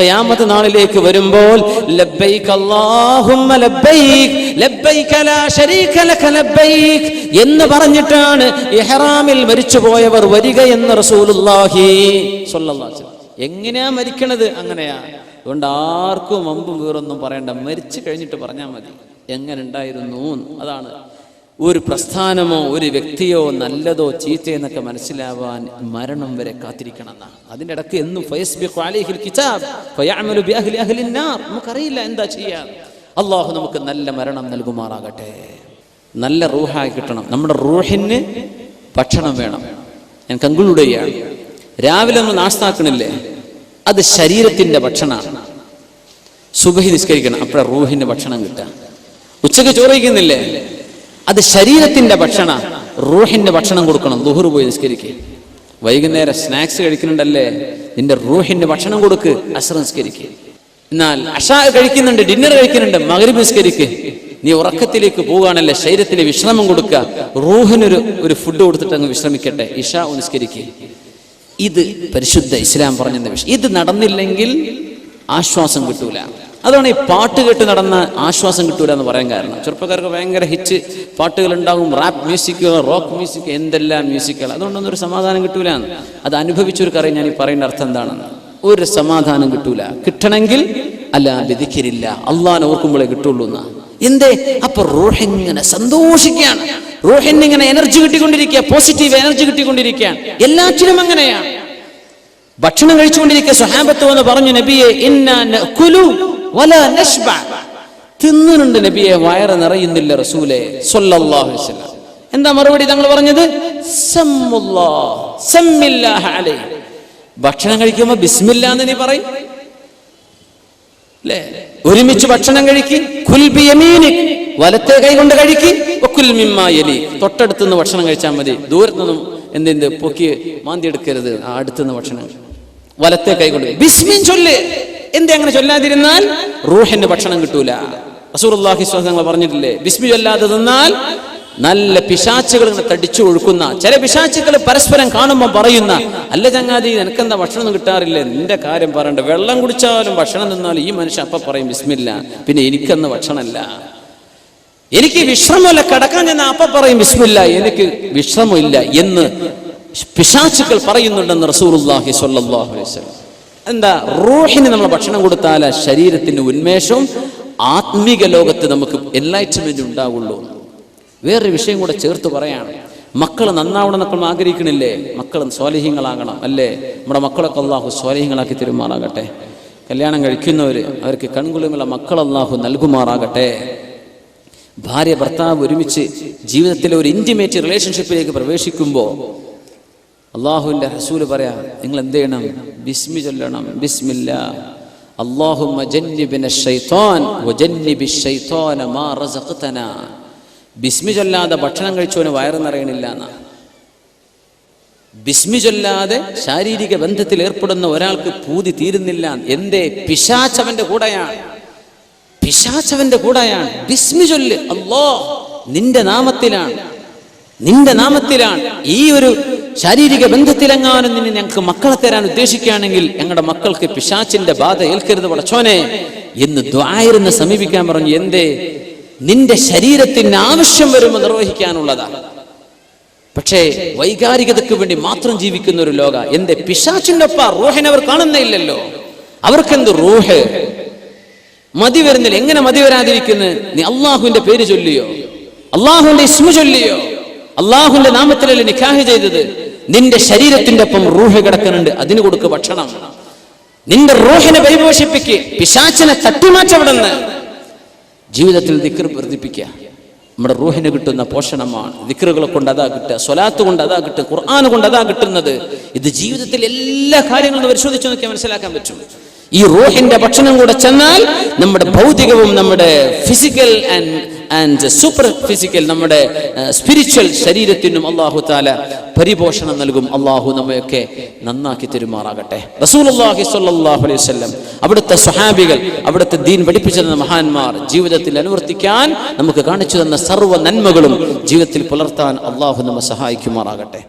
ഖിയാമത്ത് നാളിലേക്ക് വരുമ്പോൾ ലബ്ബൈക അല്ലാഹുമ്മ ലബ്ബൈക ലബ്ബൈക ലാ ശരീക ലക ലബ്ബൈക എന്ന് പറഞ്ഞിട്ടാണ് ഇഹ്റാമിൽ മരിച്ചുപോയവർ വരിക എന്ന് റസൂലുള്ളാഹി സ്വല്ലല്ലാഹു അലൈഹി വസല്ലം. എങ്ങനെയാ മരിക്കണത്? അങ്ങനെയാ. അതുകൊണ്ട് ആർക്കും മുമ്പും വേറൊന്നും പറയണ്ട, മരിച്ചു കഴിഞ്ഞിട്ട് പറഞ്ഞാൽ മതി എങ്ങനെ ഉണ്ടായിരുന്നു. അതാണ് ഒരു പ്രസ്ഥാനമോ ഒരു വ്യക്തിയോ നല്ലതോ ചീത്തയെന്നൊക്കെ മനസ്സിലാവാൻ മരണം വരെ കാത്തിരിക്കണം എന്നാണ്. അതിൻ്റെ ഇടയ്ക്ക് എന്നും ഫയസ്ബിഖു അലൈഹിൽ കിതാബ് ഫയഅമലു ബിഅഹ്ലി അഹ്ലിൻ നാർ, നമുക്കറിയില്ല എന്താ ചെയ്യാൻ. അള്ളാഹു നമുക്ക് നല്ല മരണം നൽകുമാറാകട്ടെ. നല്ല റൂഹായി കിട്ടണം. നമ്മുടെ റൂഹിന് ഭക്ഷണം വേണം. ഞാൻ കൺക്ലൂഡ് ചെയ്യാണ്. രാവിലെ നമ്മൾ നാസ്താക്കണില്ലേ, അത് ശരീരത്തിന്റെ ഭക്ഷണമാണ്. സുബഹി നിസ്കരിക്കണം, അപ്പോഴാണ് റൂഹിന്റെ ഭക്ഷണം കിട്ടുക. ഉച്ചക്ക് ചോറ് കഴിക്കുന്നില്ലേ, അത് ശരീരത്തിന്റെ ഭക്ഷണ. റൂഹിന്റെ ഭക്ഷണം കൊടുക്കണം. ദുഹർ പോയി നിസ്കരിക്കുക. വൈകുന്നേരം സ്നാക്സ് കഴിക്കുന്നുണ്ടല്ലേ, നിന്റെ റൂഹിന്റെ ഭക്ഷണം കൊടുക്ക്. അസ്ർ നിസ്കരിക്കുക. എന്നാൽ അശാ കഴിക്കുന്നുണ്ട്, ഡിന്നർ കഴിക്കുന്നുണ്ട്, മഗ്രിബ് നിസ്കരിക്കുക. നീ ഉറക്കത്തിലേക്ക് പോവുകയാണല്ലേ, ശരീരത്തിന് വിശ്രമം കൊടുക്കുക. റൂഹിനൊരു ഫുഡ് കൊടുത്തിട്ട് അങ്ങ് വിശ്രമിക്കട്ടെ. ഇശാ നിസ്കരിക്കുക. ഇത് പരിശുദ്ധ ഇസ്ലാം പറഞ്ഞ വിഷയം. ഇത് നടന്നില്ലെങ്കിൽ ആശ്വാസം കിട്ടൂല. അതാണ് ഈ പാട്ട് കേട്ട് നടന്ന ആശ്വാസം കിട്ടൂല എന്ന് പറയാൻ കാരണം. ചെറുപ്പക്കാർക്ക് ഭയങ്കര ഹിറ്റ് പാട്ടുകൾ ഉണ്ടാകും, റാപ്പ് മ്യൂസിക്കുകൾ, റോക്ക് മ്യൂസിക്, എന്തെല്ലാം മ്യൂസിക്കുകൾ. അതുകൊണ്ടൊന്നും ഒരു സമാധാനം കിട്ടൂല. അത് അനുഭവിച്ചവർക്കറിയാം ഞാൻ ഈ പറയുന്ന അർത്ഥം എന്താണെന്ന്. ഒരു സമാധാനം കിട്ടൂല. കിട്ടണമെങ്കിൽ അല്ല വിധിക്കരില്ല, അള്ളാഹിനെ ഓർക്കുമ്പോഴേ കിട്ടുള്ളൂ എന്നാ. എന്തേ? അപ്പൊ റൂഹിങ്ങനെ സന്തോഷിക്കുകയാണ്, റൂഹിനിങ്ങനെ എനർജി കിട്ടിക്കൊണ്ടിരിക്കുക, പോസിറ്റീവ് എനർജി കിട്ടിക്കൊണ്ടിരിക്കുകയാണ്. എല്ലാറ്റിനും അങ്ങനെയാണ്. ഭക്ഷണം കഴിച്ചുകൊണ്ടിരിക്കുക. സ്വഹാബത്ത് വന്ന് പറഞ്ഞു, നബിയെ ഇന്നാ നഅകുലു വലാ നശ്ബ, തിന്നുന്നുണ്ട് നബിയെ, വയറ് നിറയുന്നില്ല റസൂലേ സ്വല്ലല്ലാഹു അലൈഹി വസല്ലം. എന്താ മറുപടി തങ്ങൾ പറഞ്ഞത്? സമ്മില്ലാഹ അലൈഹി, ഭക്ഷണം കഴിക്കുമ്പോൾ ബിസ്മില്ലാ എന്ന് നീ പറയും. അല്ലേ? ഒരുമിച്ച് ഭക്ഷണം കഴിക്കി, കുൽ ബിയമീനിക്, വലത്തെ കൈ കൊണ്ട് കഴിക്കി, വകുൽ മിമ്മാ യലി, തൊട്ടടുത്തുനിന്ന് ഭക്ഷണം കഴിച്ചാൽ മതി, ദൂരത്തുനിന്നും എന്തെന്ത് പൊക്കി മാന്തി എടുക്കരുത്. അടുത്തുനിന്ന് ഭക്ഷണം വലത്തെ കൈ കൊണ്ട് ബിസ്മിൻ ചൊല്ല്. എന്തേ അങ്ങനെ ചൊല്ലാതിരുന്നാൽ റൂഹിന് ഭക്ഷണം കിട്ടൂല. റസൂലുള്ളാഹി സ്വല്ലല്ലാഹു അലൈഹി വസല്ലം പറഞ്ഞിട്ടില്ലേ, ബിസ്മി ചൊല്ലാതെ തിന്നാൽ നല്ല പിശാച്ചുകൾ ഇങ്ങനെ തടിച്ചു ഒഴുക്കുന്ന ചില പിശാച്ചുകൾ പരസ്പരം കാണുമ്പോൾ പറയുന്ന, അല്ല ചങ്ങാതി നിനക്കെന്താ ഭക്ഷണം കിട്ടാറില്ലേ, നിന്റെ കാര്യം പറയണ്ട, വെള്ളം കുടിച്ചാലും ഭക്ഷണം തിന്നാലും ഈ മനുഷ്യൻ അപ്പ പറയും ബിസ്മില്ല, പിന്നെ എനിക്കെന്ന് ഭക്ഷണമല്ല, എനിക്ക് വിശ്രമമല്ല, കിടക്കാൻ ചെന്ന അപ്പ പറയും ബിസ്മില്ല, എനിക്ക് വിശ്രമമില്ല എന്ന് പിശാചുക്കൾ പറയുന്നുണ്ടെന്ന് റസൂലുള്ളാഹി സ്വല്ലല്ലാഹു അലൈഹി വസല്ലം. എന്താ, റൂഹിന് നമ്മൾ ഭക്ഷണം കൊടുത്താൽ ശരീരത്തിന് ഉന്മേഷവും ആത്മീക ലോകത്ത് നമുക്ക് എൻലൈറ്റ്മെന്റ് ഉണ്ടാവുള്ളൂ. വേറൊരു വിഷയം കൂടെ ചേർത്ത് പറയാണ്, മക്കൾ നന്നാവണം എന്നൊക്കെ ആഗ്രഹിക്കണില്ലേ? മക്കൾ സ്വാലിഹീങ്ങളാകണം അല്ലേ? നമ്മുടെ മക്കളൊക്കെ അല്ലാഹു സ്വാലിഹീങ്ങളാക്കി തരുമാറാകട്ടെ. കല്യാണം കഴിക്കുന്നവർ അവർക്ക് കൺകുളിമുള്ള മക്കൾ അല്ലാഹു നൽകുമാറാകട്ടെ. ഭാര്യ ഭർത്താവ് ഒരുമിച്ച് ജീവിതത്തിലെ ഒരു ഇന്റിമേറ്റ് റിലേഷൻഷിപ്പിലേക്ക് പ്രവേശിക്കുമ്പോൾ അള്ളാഹുവിൻ്റെ റസൂല് പറയാ, നിങ്ങൾ എന്ത് ചെയ്യണം? ബിസ്മി ചൊല്ലണം. ബിസ്മില്ലാ അല്ലാഹുമ്മ ജന്നിബിന ശൈത്താൻ വജന്നിബിശ് ശൈത്താന മാ റസഖ്തനാ. ബിസ്മി ചൊല്ലാതെ ഭക്ഷണം കഴിച്ചവന് വയറ് നിറയണില്ല എന്നാ. ബിസ്മി ചൊല്ലാതെ ശാരീരിക ബന്ധത്തിൽ ഏർപ്പെടുന്ന ഒരാൾക്ക് പൂതി തീരുന്നില്ല. എന്തേ? പിശാചവന്റെ കൂടെയാണ്, പിശാചവന്റെ കൂടെയാണ്. ബിസ്മി ചൊല്ല്, അല്ലാഹ് നിന്റെ നാമത്തിലാണ്, നിന്റെ നാമത്തിലാണ്. ഈ ഒരു ശാരീരിക ബന്ധത്തിലെങ്ങാനും നിന്നെ ഞങ്ങൾക്ക് മക്കളെ തരാൻ ഉദ്ദേശിക്കുകയാണെങ്കിൽ ഞങ്ങളുടെ മക്കൾക്ക് പിശാചിന്റെ ബാധ ഏൽക്കരുത് പടച്ചോനെ എന്ന് ദുആയിനെ സമീപിക്കാൻ പറഞ്ഞു. എന്തേ? നിന്റെ ശരീരത്തിന് ആവശ്യം വരുമ്പോൾ നിർവഹിക്കാനുള്ളതാണ്. പക്ഷേ വൈകാരികതയ്ക്ക് വേണ്ടി മാത്രം ജീവിക്കുന്ന ഒരു ലോക. എന്റെ പിശാചിന്റെ ഒപ്പ റൂഹിനെ അവർ കാണുന്നില്ലല്ലോ. അവർക്കെന്ത് റൂഹ്? മതി വരുന്നില്ല. എങ്ങനെ മതി വരാതിരിക്കുന്നു? നീ അള്ളാഹുവിന്റെ പേര് ചൊല്ലിയോ, അള്ളാഹുവിന്റെ ഇസ്മു ചൊല്ലിയോ, അള്ളാഹുവിന്റെ നാമത്തിലല്ലേ നിക്കാഹ് ചെയ്തത്? നിന്റെ ശരീരത്തിന്റെ ഒപ്പം റൂഹ് കിടക്കുന്നുണ്ട്, അതിന് കൊടുക്ക് ഭക്ഷണം. നിന്റെ റൂഹിനെ പരിപോഷിപ്പിക്ക്, പിശാചിനെ തട്ടിമാറ്റവിടുന്ന്. ജീവിതത്തിൽ ദിക്ർ വർദ്ധിപ്പിക്കുക. നമ്മുടെ റൂഹിന് കിട്ടുന്ന പോഷണമാണ്. ദിക്റുകളെ കൊണ്ട് അതാ കിട്ടുക, സ്വലാത്ത് കൊണ്ട് അതാ കിട്ടുക, ഖുർആൻ കൊണ്ട് അതാ കിട്ടുന്നത്. ഇത് ജീവിതത്തിൽ എല്ലാ കാര്യങ്ങളും പരിശോധിച്ചു നോക്കിയാൽ മനസ്സിലാക്കാൻ പറ്റും. ഈ റൂഹിന്റെ ഭക്ഷണം കൂടെ ചെന്നാൽ നമ്മുടെ ഭൗതികവും നമ്മുടെ ഫിസിക്കൽ ആൻഡ് സൂപ്പർ ഫിസിക്കൽ, നമ്മുടെ സ്പിരിച്വൽ ശരീരത്തിനും അല്ലാഹു തആല പരിപോഷണം നൽകും. അല്ലാഹു നമ്മയൊക്കെ നന്നാക്കി തരുമാറാകട്ടെ. റസൂലുള്ളാഹി സ്വല്ലല്ലാഹു അലൈഹി വസല്ലം, അവിടുത്തെ സ്വഹാബികൾ, അവിടുത്തെ ദീൻ പഠിപ്പിച്ചു തന്ന മഹാന്മാർ ജീവിതത്തിൽ അനുവർത്തിക്കാൻ നമുക്ക് കാണിച്ചു തന്ന സർവ്വ നന്മകളും ജീവിതത്തിൽ പുലർത്താൻ അല്ലാഹു നമ്മെ സഹായിക്കുമാറാകട്ടെ.